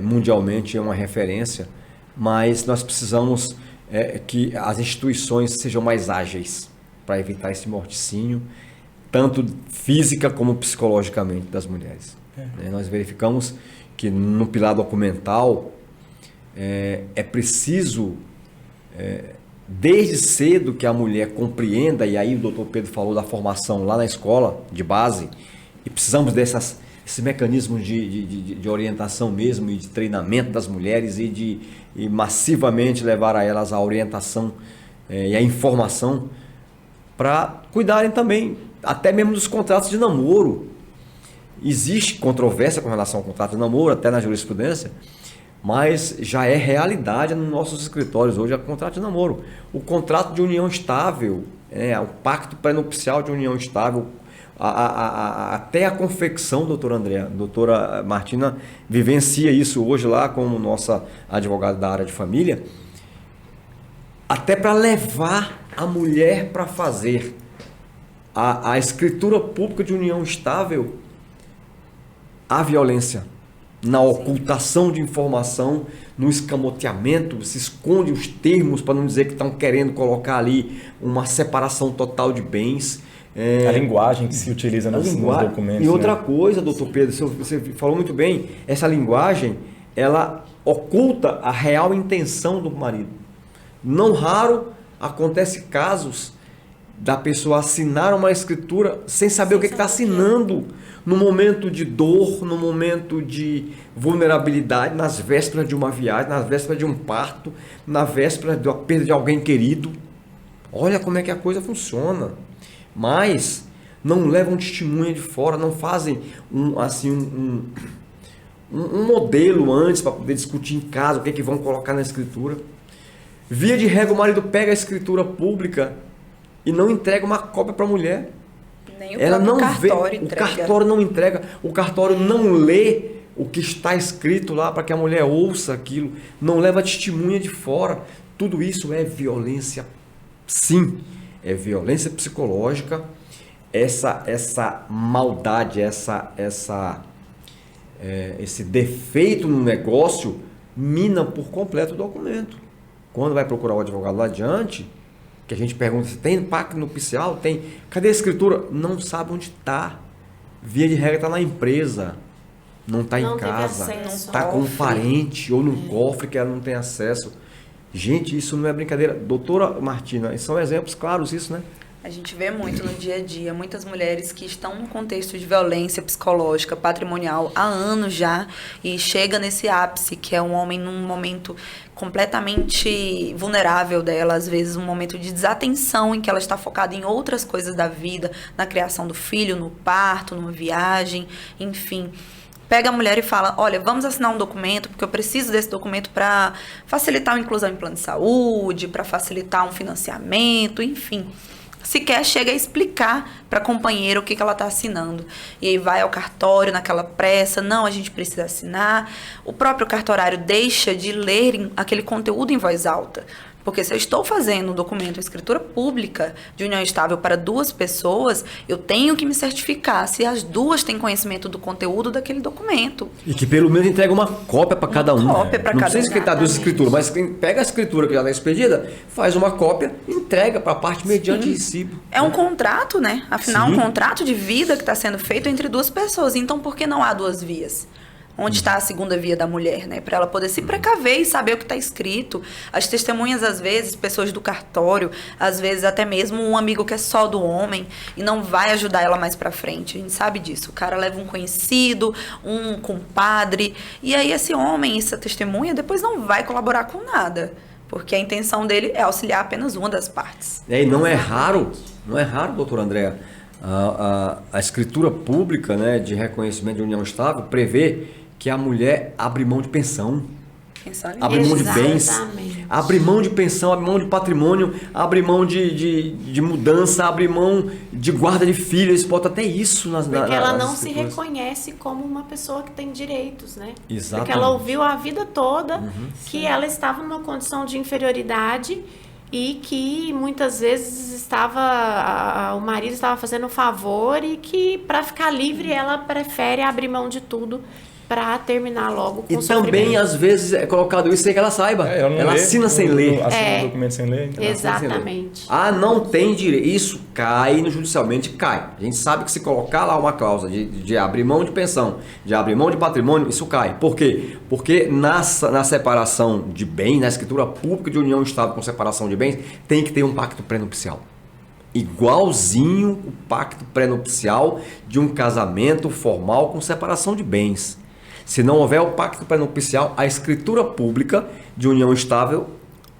mundialmente é uma referência, mas nós precisamos que as instituições sejam mais ágeis para evitar esse morticínio, tanto física como psicologicamente, das mulheres. Nós verificamos que no pilar documental é preciso, desde cedo, que a mulher compreenda, e aí o doutor Pedro falou da formação lá na escola de base, e precisamos desses mecanismos de orientação mesmo, e de treinamento das mulheres, e massivamente levar a elas a orientação e a informação, para cuidarem também, até mesmo dos contratos de namoro. Existe controvérsia com relação ao contrato de namoro, até na jurisprudência, mas já é realidade nos nossos escritórios hoje, é o contrato de namoro. O contrato de união estável, o pacto pré-nupcial de união estável, até a confecção, doutora Martina vivencia isso hoje lá como nossa advogada da área de família, até para levar a mulher para fazer a escritura pública de união estável, a violência, na ocultação de informação, no escamoteamento, se esconde os termos para não dizer que estão querendo colocar ali uma separação total de bens. A linguagem que se utiliza nos documentos. E outra coisa, doutor Pedro, você falou muito bem, essa linguagem, ela oculta a real intenção do marido. Não raro acontece casos da pessoa assinar uma escritura sem saber o que está assinando, no momento de dor, no momento de vulnerabilidade, nas vésperas de uma viagem, nas vésperas de um parto, na véspera da perda de alguém querido. Olha como é que a coisa funciona. Mas não levam testemunha de fora, não fazem um modelo antes para poder discutir em casa o que é que vão colocar na escritura. Via de regra, o marido pega a escritura pública e não entrega uma cópia para a mulher. Nem o Ela não cartório vê, entrega. o cartório não entrega, o cartório não lê o que está escrito lá para que a mulher ouça aquilo, não leva testemunha de fora. Tudo isso é violência, sim, é violência psicológica. Essa maldade, esse defeito no negócio mina por completo o documento. Quando vai procurar o advogado lá adiante, que a gente pergunta se tem pacto nupcial, tem. Cadê a escritura? Não sabe onde está. Via de regra está na empresa, não está em casa, está com um parente ou num cofre que ela não tem acesso. Gente, isso não é brincadeira. Doutora Martina, são exemplos claros isso, né? A gente vê muito no dia a dia, muitas mulheres que estão num contexto de violência psicológica, patrimonial, há anos já, e chega nesse ápice, que é um homem num momento completamente vulnerável dela, às vezes um momento de desatenção em que ela está focada em outras coisas da vida, na criação do filho, no parto, numa viagem, enfim. Pega a mulher e fala, olha, vamos assinar um documento, porque eu preciso desse documento para facilitar a inclusão em plano de saúde, para facilitar um financiamento, enfim. Sequer chega a explicar para a companheira o que ela está assinando. E aí vai ao cartório naquela pressa, não, a gente precisa assinar. O próprio cartorário deixa de ler aquele conteúdo em voz alta. Porque se eu estou fazendo um documento, uma escritura pública de união estável para duas pessoas, eu tenho que me certificar se as duas têm conhecimento do conteúdo daquele documento. E que pelo menos entrega uma cópia para cada um. Uma cópia para cada um. Não precisa escritar duas escrituras, mas quem pega a escritura que já está expedida, faz uma cópia e entrega para a parte mediante recibo. É um contrato, né? Afinal, Sim. Um contrato de vida que está sendo feito entre duas pessoas. Então, por que não há duas vias? Onde está a segunda via da mulher, né? Para ela poder se precaver e saber o que está escrito. As testemunhas, às vezes, pessoas do cartório, às vezes até mesmo um amigo que é só do homem e não vai ajudar ela mais para frente. A gente sabe disso. O cara leva um conhecido, um compadre, e aí esse homem, essa testemunha, depois não vai colaborar com nada. Porque a intenção dele é auxiliar apenas uma das partes. E não é raro, doutora Andréa, a escritura pública, né, de reconhecimento de união estável prevê que a mulher abre mão de pensão. Pensar nisso. Abrir mão de bens, Exatamente. abrir mão de pensão, abrir mão de patrimônio, abrir mão de mudança, abrir mão de guarda de filhos, bota até isso Porque ela não nas se escrituras. reconhece como uma pessoa que tem direitos, né? Exatamente. Porque ela ouviu a vida toda que ela estava numa condição de inferioridade e que muitas vezes o marido estava fazendo um favor e que para ficar livre ela prefere abrir mão de tudo para terminar logo com E o também, sofrimento. às vezes, é colocado isso sem que ela saiba. Ela não ela lê, assina sem ler. Assina o documento sem ler. Então. Exatamente. Ah, não tem direito. Isso cai no judicialmente, cai. A gente sabe que se colocar lá uma cláusula de abrir mão de pensão, de abrir mão de patrimônio, isso cai. Por quê? Porque na separação de bens, na escritura pública de união estável com separação de bens, tem que ter um pacto pré-nupcial. Igualzinho o pacto pré-nupcial de um casamento formal com separação de bens. Se não houver o pacto pré-nupcial, a escritura pública de união estável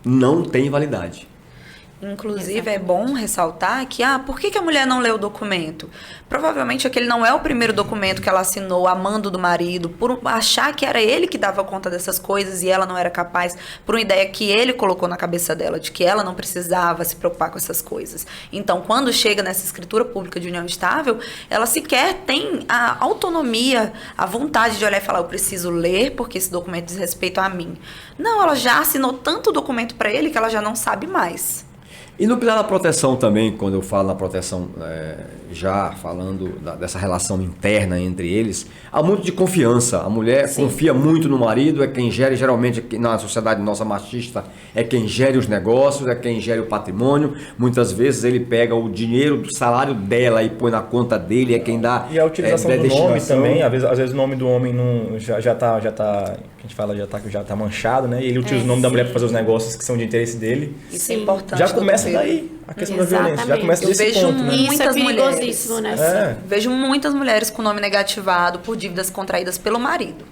não tem validade. Inclusive, é bom ressaltar que, por que a mulher não leu o documento? Provavelmente aquele não é o primeiro documento que ela assinou a mando do marido, por achar que era ele que dava conta dessas coisas e ela não era capaz, por uma ideia que ele colocou na cabeça dela, de que ela não precisava se preocupar com essas coisas. Então, quando chega nessa escritura pública de união estável, ela sequer tem a autonomia, a vontade de olhar e falar, eu preciso ler porque esse documento diz respeito a mim. Não, ela já assinou tanto documento para ele que ela já não sabe mais. E no pilar da proteção também, quando eu falo na proteção, já falando dessa relação interna entre eles, há muito de confiança. A mulher confia muito no marido, é quem gere, geralmente na sociedade nossa machista, é quem gere os negócios, é quem gere o patrimônio. Muitas vezes ele pega o dinheiro do salário dela e põe na conta dele, é quem dá. E a utilização do nome destinação. também, às vezes o nome do homem não, já tá, a gente fala, já tá manchado, né? E ele utiliza o nome da mulher para fazer os negócios que são de interesse dele. Isso é Sim. importante. Já começa doutor Pedro. daí a questão da violência, já começa Eu desse vejo ponto, né? Isso é muitas perigosíssimo, mulheres. né? Vejo muitas mulheres com o nome negativado por dívidas contraídas pelo marido.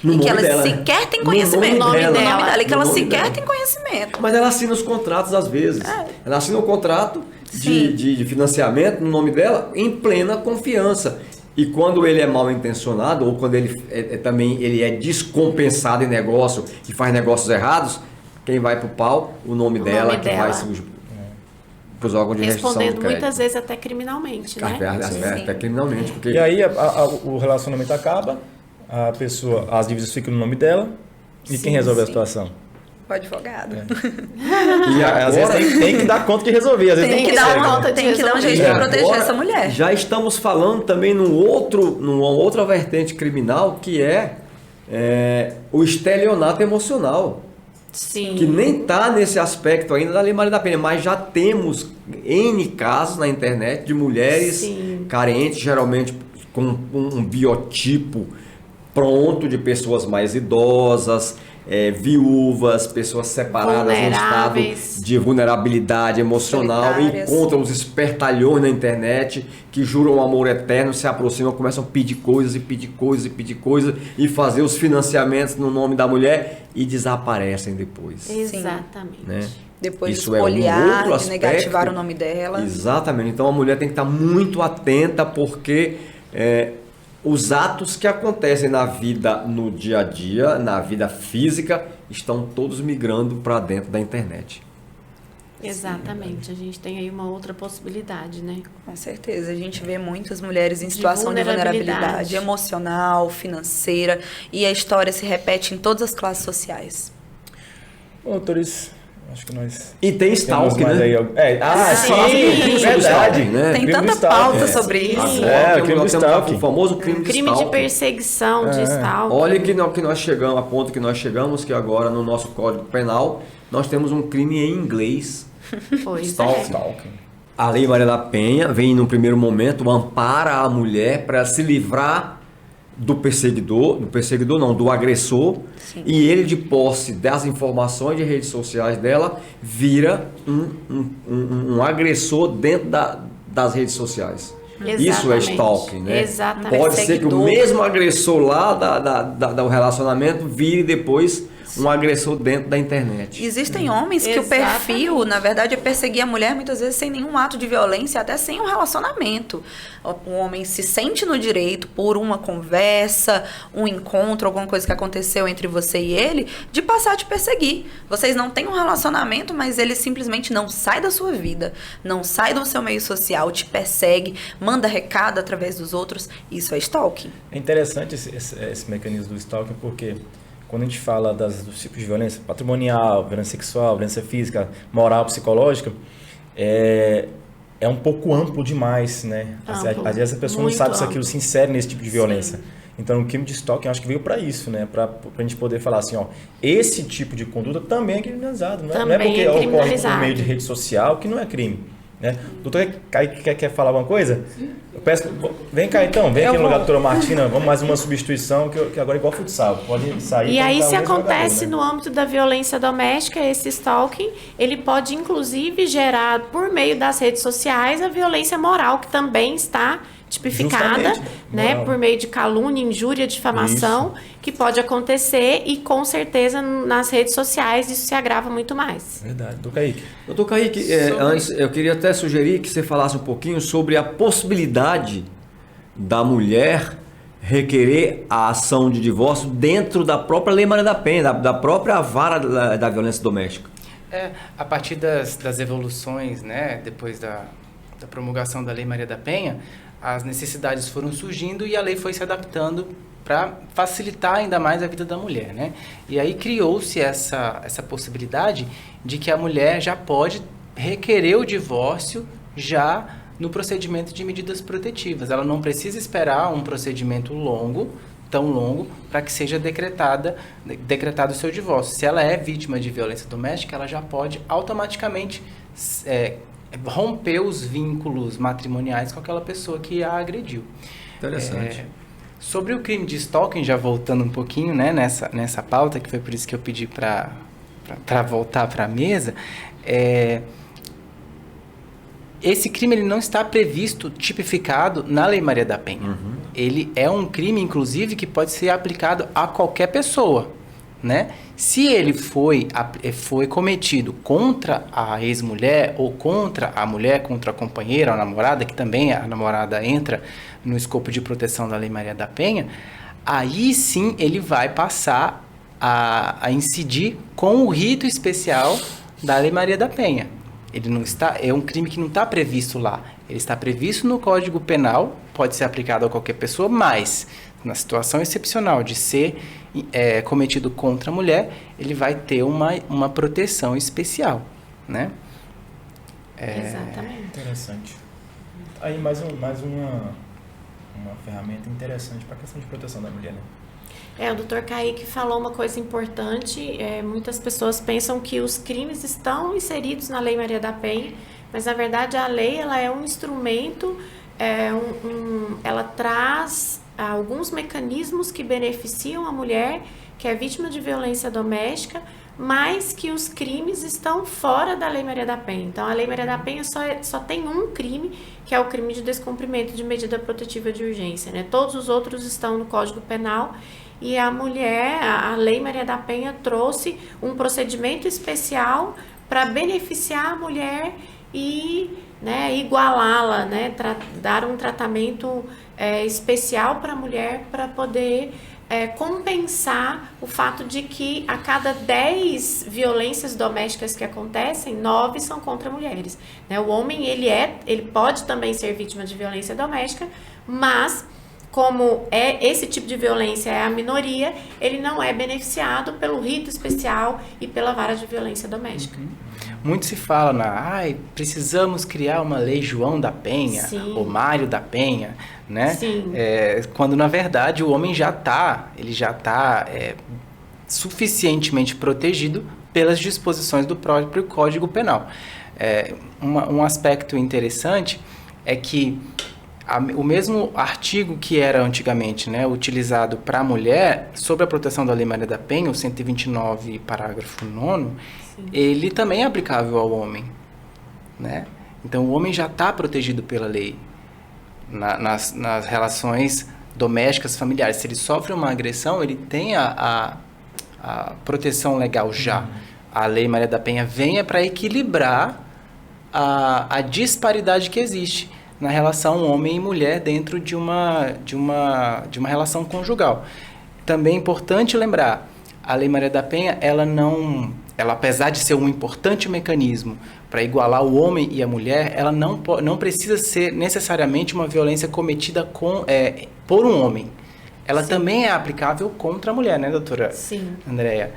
No E que nome elas dela, né? sequer têm No conhecimento. nome dela. No nome dela. E que No elas nome sequer dela. têm conhecimento. Mas ela assina os contratos às vezes. Ela assina o contrato de financiamento no nome dela em plena confiança. E quando ele é mal intencionado, ou quando ele ele é descompensado em negócio e faz negócios errados, quem vai pro pau? O nome dela, nome que dela. vai para os órgãos de restrição Respondendo do crédito. muitas vezes até criminalmente, né? Até criminalmente. Porque E aí o relacionamento acaba, a pessoa, as dívidas ficam no nome dela, e quem resolve a situação? O advogado. e Às vezes tem que dar conta de resolver, às vezes Tem não que dar consegue. conta de tem que dar um resolver. jeito E de proteger agora, essa mulher. Já estamos falando também numa outra vertente criminal, que é o estelionato emocional. Sim. Que nem está nesse aspecto ainda da Lei Maria da Penha, mas já temos N casos na internet de mulheres Sim. carentes, geralmente com um biotipo pronto de pessoas mais idosas, viúvas, pessoas separadas em estado Vulneráveis. de vulnerabilidade emocional, Solitárias. encontram os espertalhões na internet que juram um amor eterno, se aproximam, começam a pedir coisas e pedir coisas e pedir coisas e fazer os financiamentos no nome da mulher e desaparecem depois. Exatamente. Né? Depois de Isso é um espoliar, outro de aspecto. negativar o nome dela. Exatamente. Então a mulher tem que estar muito atenta, porque os atos que acontecem na vida, no dia a dia, na vida física, estão todos migrando para dentro da internet. Exatamente. A gente tem aí uma outra possibilidade, né? Com certeza. A gente vê muitas mulheres em De situação de vulnerabilidade vulnerabilidade. emocional, financeira, e a história se repete em todas as classes sociais. Bom, doutores, acho que nós... E tem temos stalking, mais né? aí... Sim, Falasse um pouquinho sobre verdade. stalking, né? Tem crime do tanta stalking. pauta sobre isso. o crime do Nós temos stalking. o famoso crime, Crime de stalking. perseguição, de stalking. Olha que nós chegamos, a ponto que nós chegamos, que agora no nosso Código Penal nós temos um crime em inglês. Pois Stalking. Stalking. A Lei Maria da Penha vem, num primeiro momento, ampara a mulher para se livrar do do agressor, Sim. e ele, de posse das informações de redes sociais dela, vira um agressor dentro das redes sociais. Isso é Exatamente. stalking, né? Exatamente. Pode ser que o Perseguidor. mesmo agressor lá do relacionamento vire depois um agressor dentro da internet. Existem homens que o perfil, na verdade, é perseguir a mulher muitas vezes sem nenhum ato de violência, até sem um relacionamento. O homem se sente no direito, por uma conversa, um encontro, alguma coisa que aconteceu entre você e ele, de passar a te perseguir. Vocês não têm um relacionamento, mas ele simplesmente não sai da sua vida, não sai do seu meio social, te persegue, manda recado através dos outros. Isso é stalking. É interessante esse mecanismo do stalking, porque quando a gente fala dos tipos de violência patrimonial, violência sexual, violência física, moral, psicológica, é um pouco amplo demais, né? Às vezes a pessoa não sabe se aquilo se insere nesse tipo de violência. Sim. Então, o crime de stalking, eu acho que veio para isso, né? Para a gente poder falar assim, ó, esse tipo de conduta também é criminalizado. Não é porque ocorre por meio de rede social que não é crime. Né? Doutor Kaique quer falar alguma coisa? Eu peço, vem cá então, vem aqui no lugar da doutora Martina, vamos mais uma substituição, que agora é igual futsal, pode sair. E aí, se acontece jogador, né? no âmbito da violência doméstica, esse stalking, ele pode inclusive gerar, por meio das redes sociais, a violência moral, que também está tipificada, né, por meio de calúnia, injúria, difamação, que pode acontecer e com certeza nas redes sociais isso se agrava muito mais. Verdade. Doutor Kaique. Doutor Kaique, antes eu queria até sugerir que você falasse um pouquinho sobre a possibilidade da mulher requerer a ação de divórcio dentro da própria Lei Maria da Penha, da própria vara da violência doméstica. A partir das evoluções, né, depois da promulgação da Lei Maria da Penha, as necessidades foram surgindo e a lei foi se adaptando para facilitar ainda mais a vida da mulher, né? E aí criou-se essa possibilidade de que a mulher já pode requerer o divórcio já no procedimento de medidas protetivas. Ela não precisa esperar um procedimento tão longo, para que seja decretado o seu divórcio. Se ela é vítima de violência doméstica, ela já pode automaticamente romper os vínculos matrimoniais com aquela pessoa que a agrediu. Interessante. Sobre o crime de stalking, já voltando um pouquinho, né, nessa pauta, que foi por isso que eu pedi para voltar para a mesa, esse crime ele não está previsto, tipificado na Lei Maria da Penha. Uhum. Ele é um crime, inclusive, que pode ser aplicado a qualquer pessoa, né? Se ele foi cometido contra a ex-mulher ou contra a mulher, contra a companheira ou a namorada, que também a namorada entra no escopo de proteção da Lei Maria da Penha, aí sim ele vai passar a incidir com o rito especial da Lei Maria da Penha. Ele não está, é um crime que não está previsto lá. Ele está previsto no Código Penal, pode ser aplicado a qualquer pessoa, mas na situação excepcional de ser cometido contra a mulher, ele vai ter uma proteção especial, né? Exatamente. Interessante. Aí mais uma ferramenta interessante para a questão de proteção da mulher, né? O doutor Kaique falou uma coisa importante. Muitas pessoas pensam que os crimes estão inseridos na Lei Maria da Penha, mas na verdade a lei ela é um instrumento, ela traz alguns mecanismos que beneficiam a mulher que é vítima de violência doméstica, mas que os crimes estão fora da Lei Maria da Penha. Então, a Lei Maria da Penha só tem um crime, que é o crime de descumprimento de medida protetiva de urgência, né? Todos os outros estão no Código Penal. E a mulher, a Lei Maria da Penha trouxe um procedimento especial para beneficiar a mulher e, né, igualá-la, né, dar um tratamento especial para a mulher para poder compensar o fato de que a cada 10 violências domésticas que acontecem, 9 são contra mulheres. Né? O homem ele pode também ser vítima de violência doméstica, mas como esse tipo de violência é a minoria, ele não é beneficiado pelo rito especial e pela vara de violência doméstica. Muito se fala precisamos criar uma lei João da Penha, Sim. ou Mário da Penha, né? Sim. Quando na verdade o homem já está suficientemente protegido pelas disposições do próprio Código Penal. Um aspecto interessante é que o mesmo artigo que era antigamente, né, utilizado para a mulher, sobre a proteção da Lei Maria da Penha, o 129, parágrafo 9º, ele também é aplicável ao homem. Né? Então, o homem já está protegido pela lei nas relações domésticas, familiares. Se ele sofre uma agressão, ele tem a a proteção legal já. A Lei Maria da Penha venha para equilibrar a disparidade que existe na relação homem e mulher dentro de uma relação conjugal. Também é importante lembrar, a Lei Maria da Penha, ela apesar de ser um importante mecanismo para igualar o homem e a mulher, ela não precisa ser necessariamente uma violência cometida por um homem. Ela também é aplicável contra a mulher, né, doutora Andréia?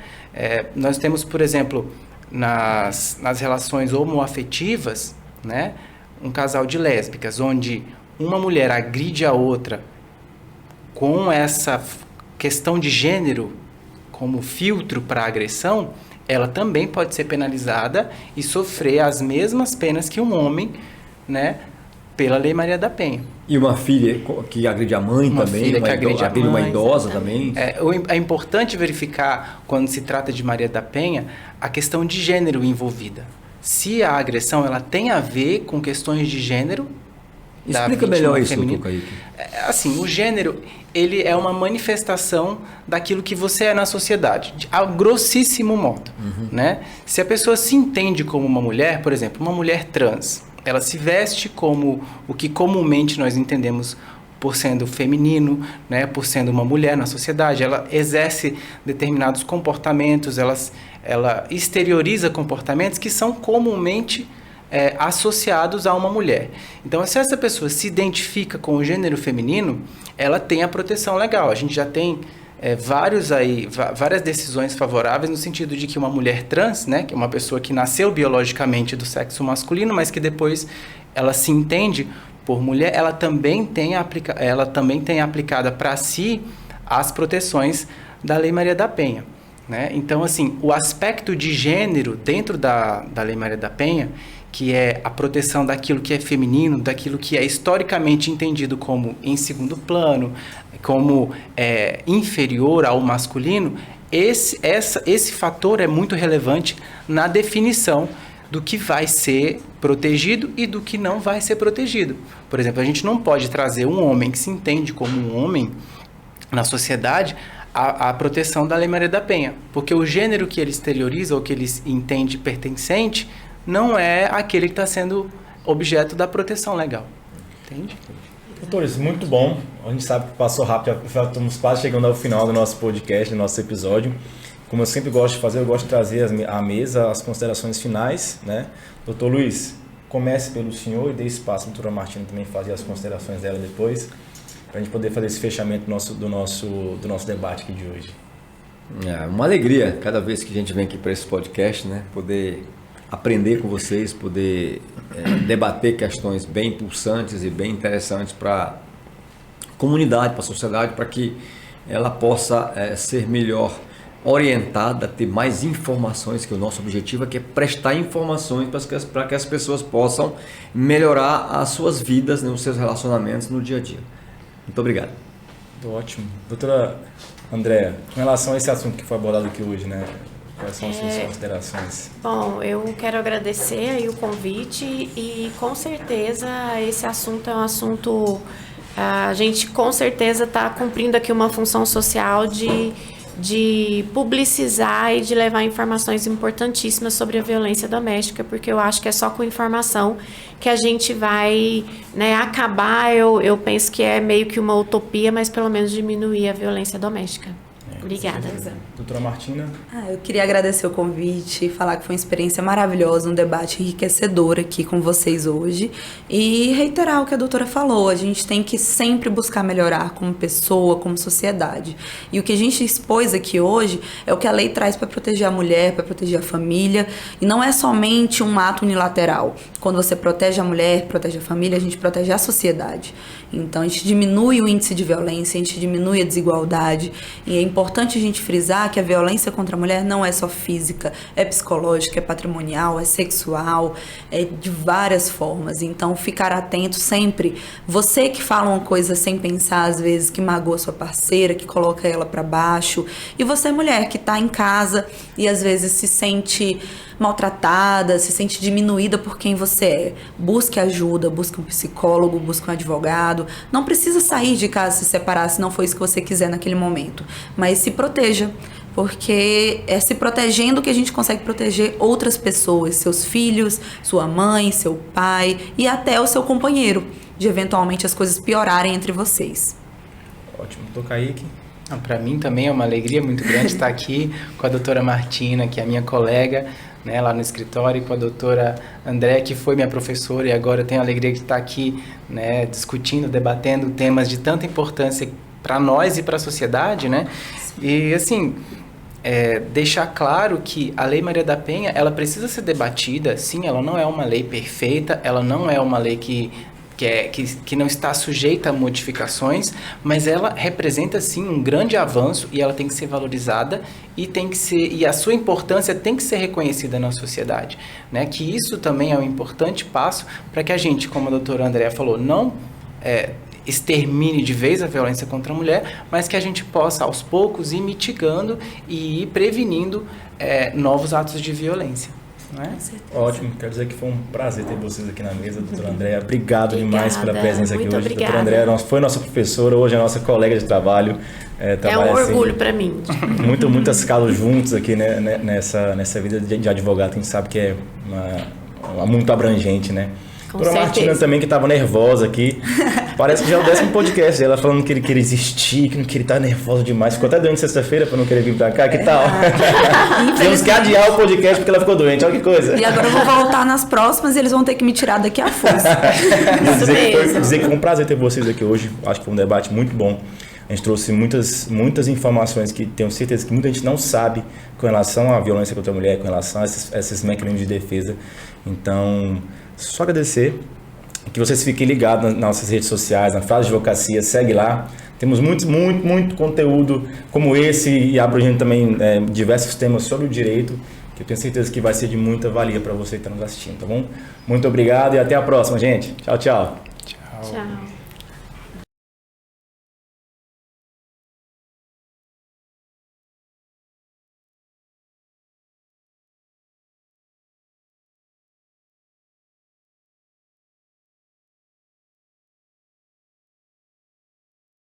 Nós temos, por exemplo, nas relações homoafetivas, né, um casal de lésbicas, onde uma mulher agride a outra com essa questão de gênero como filtro para a agressão, ela também pode ser penalizada e sofrer as mesmas penas que um homem, né, pela Lei Maria da Penha. E uma filha que agride a mãe também, uma idosa também. É importante verificar, quando se trata de Maria da Penha, a questão de gênero envolvida. Se a agressão ela tem a ver com questões de gênero... Explica melhor isso, doutor Kaique. Assim, o gênero, ele é uma manifestação daquilo que você é na sociedade, a grossíssimo modo, né? Se a pessoa se entende como uma mulher, por exemplo, uma mulher trans, ela se veste como o que comumente nós entendemos por sendo feminino, né? Por sendo uma mulher na sociedade, ela exerce determinados comportamentos, ela exterioriza comportamentos que são comumente associados a uma mulher. Então, se essa pessoa se identifica com o gênero feminino, ela tem a proteção legal. A gente já tem várias decisões favoráveis no sentido de que uma mulher trans, né, que é uma pessoa que nasceu biologicamente do sexo masculino, mas que depois ela se entende por mulher, ela também tem aplicada para si as proteções da Lei Maria da Penha, né? Então, assim, o aspecto de gênero dentro da Lei Maria da Penha, que é a proteção daquilo que é feminino, daquilo que é historicamente entendido como em segundo plano, como inferior ao masculino, esse fator é muito relevante na definição do que vai ser protegido e do que não vai ser protegido. Por exemplo, a gente não pode trazer um homem que se entende como um homem na sociedade a proteção da Lei Maria da Penha, porque o gênero que ele exterioriza ou que ele entende pertencente não é aquele que está sendo objeto da proteção legal. Entende? Doutores, muito bom. A gente sabe que passou rápido, já estamos quase chegando ao final do nosso podcast, do nosso episódio. Como eu sempre gosto de fazer, eu gosto de trazer à mesa as considerações finais, né? Doutor Luiz, comece pelo senhor e dê espaço para a doutora Martina também fazer as considerações dela depois, para a gente poder fazer esse fechamento do nosso debate aqui de hoje. É uma alegria cada vez que a gente vem aqui para esse podcast, né? Poder aprender com vocês, poder debater questões bem impulsantes e bem interessantes para a comunidade, para a sociedade, para que ela possa ser melhor orientada, ter mais informações, que o nosso objetivo aqui é prestar informações para que as pessoas possam melhorar as suas vidas, né, os seus relacionamentos no dia a dia. Muito obrigado. Ótimo. Doutora Andréia, com relação a esse assunto que foi abordado aqui hoje, né? Quais são as suas considerações? Bom, eu quero agradecer aí o convite e com certeza esse assunto é um assunto... A gente com certeza está cumprindo aqui uma função social de publicizar e de levar informações importantíssimas sobre a violência doméstica, porque eu acho que é só com informação que a gente vai, né, acabar, eu penso que é meio que uma utopia, mas pelo menos diminuir a violência doméstica. Obrigada. Doutora Martina? Eu queria agradecer o convite, falar que foi uma experiência maravilhosa, um debate enriquecedor aqui com vocês hoje e reiterar o que a doutora falou, a gente tem que sempre buscar melhorar como pessoa, como sociedade. E o que a gente expôs aqui hoje é o que a lei traz para proteger a mulher, para proteger a família, e não é somente um ato unilateral. Quando você protege a mulher, protege a família, a gente protege a sociedade. Então a gente diminui o índice de violência, a gente diminui a desigualdade, e é importante a gente frisar que a violência contra a mulher não é só física, é psicológica, é patrimonial, é sexual, é de várias formas. Então ficar atento sempre. Você que fala uma coisa sem pensar, às vezes, que magoa sua parceira, que coloca ela para baixo, e você, mulher, que está em casa e às vezes se sente maltratada, se sente diminuída por quem você é. Busque ajuda, busque um psicólogo, busque um advogado. Não precisa sair de casa, se separar, se não foi isso que você quiser naquele momento. Mas se proteja. porque é se protegendo que a gente consegue proteger outras pessoas, seus filhos, sua mãe, seu pai e até o seu companheiro, de eventualmente as coisas piorarem entre vocês. Ótimo. Doutor Kaique? Para mim também é uma alegria muito grande estar aqui com a doutora Martina, que é a minha colega, né, lá no escritório, e com a doutora André, que foi minha professora, e agora eu tenho a alegria de estar aqui, né, discutindo, debatendo temas de tanta importância para nós e para a sociedade, né? E assim, deixar claro que a Lei Maria da Penha, ela precisa ser debatida. Sim, ela não é uma lei perfeita, ela não é uma lei que não está sujeita a modificações, mas ela representa sim um grande avanço e ela tem que ser valorizada e a sua importância tem que ser reconhecida na sociedade, né? Que isso também é um importante passo para que a gente, como a doutora Andréa falou, não extermine de vez a violência contra a mulher, mas que a gente possa aos poucos ir mitigando e ir prevenindo novos atos de violência. Ótimo, quero dizer que foi um prazer ter vocês aqui na mesa, doutora Andréa. Obrigado demais pela presença aqui hoje. Obrigada. Doutora Andréa foi nossa professora, hoje é nossa colega de trabalho. É um orgulho para mim. Muitas causas juntos aqui, né, nessa vida de advogado, a gente sabe que é muito abrangente, né? Doutora Martina também, que estava nervosa aqui. Parece que já é o 10º podcast. Ela falando que ele queria existir, que não queria estar nervosa demais. Ficou até doente sexta-feira para não querer vir para cá. Que tal? Temos que adiar o podcast porque ela ficou doente. Olha que coisa. E agora eu vou voltar nas próximas e eles vão ter que me tirar daqui à força. dizer que foi um prazer ter vocês aqui hoje. Acho que foi um debate muito bom. A gente trouxe muitas informações que tenho certeza que muita gente não sabe com relação à violência contra a mulher, com relação a esses mecanismos de defesa. Então, só agradecer, que vocês fiquem ligados nas nossas redes sociais, na Frase de Advocacia, segue lá. Temos muito conteúdo como esse e abrangendo também diversos temas sobre o direito, que eu tenho certeza que vai ser de muita valia para você que está nos assistindo, tá bom? Muito obrigado e até a próxima, gente. Tchau. Tchau.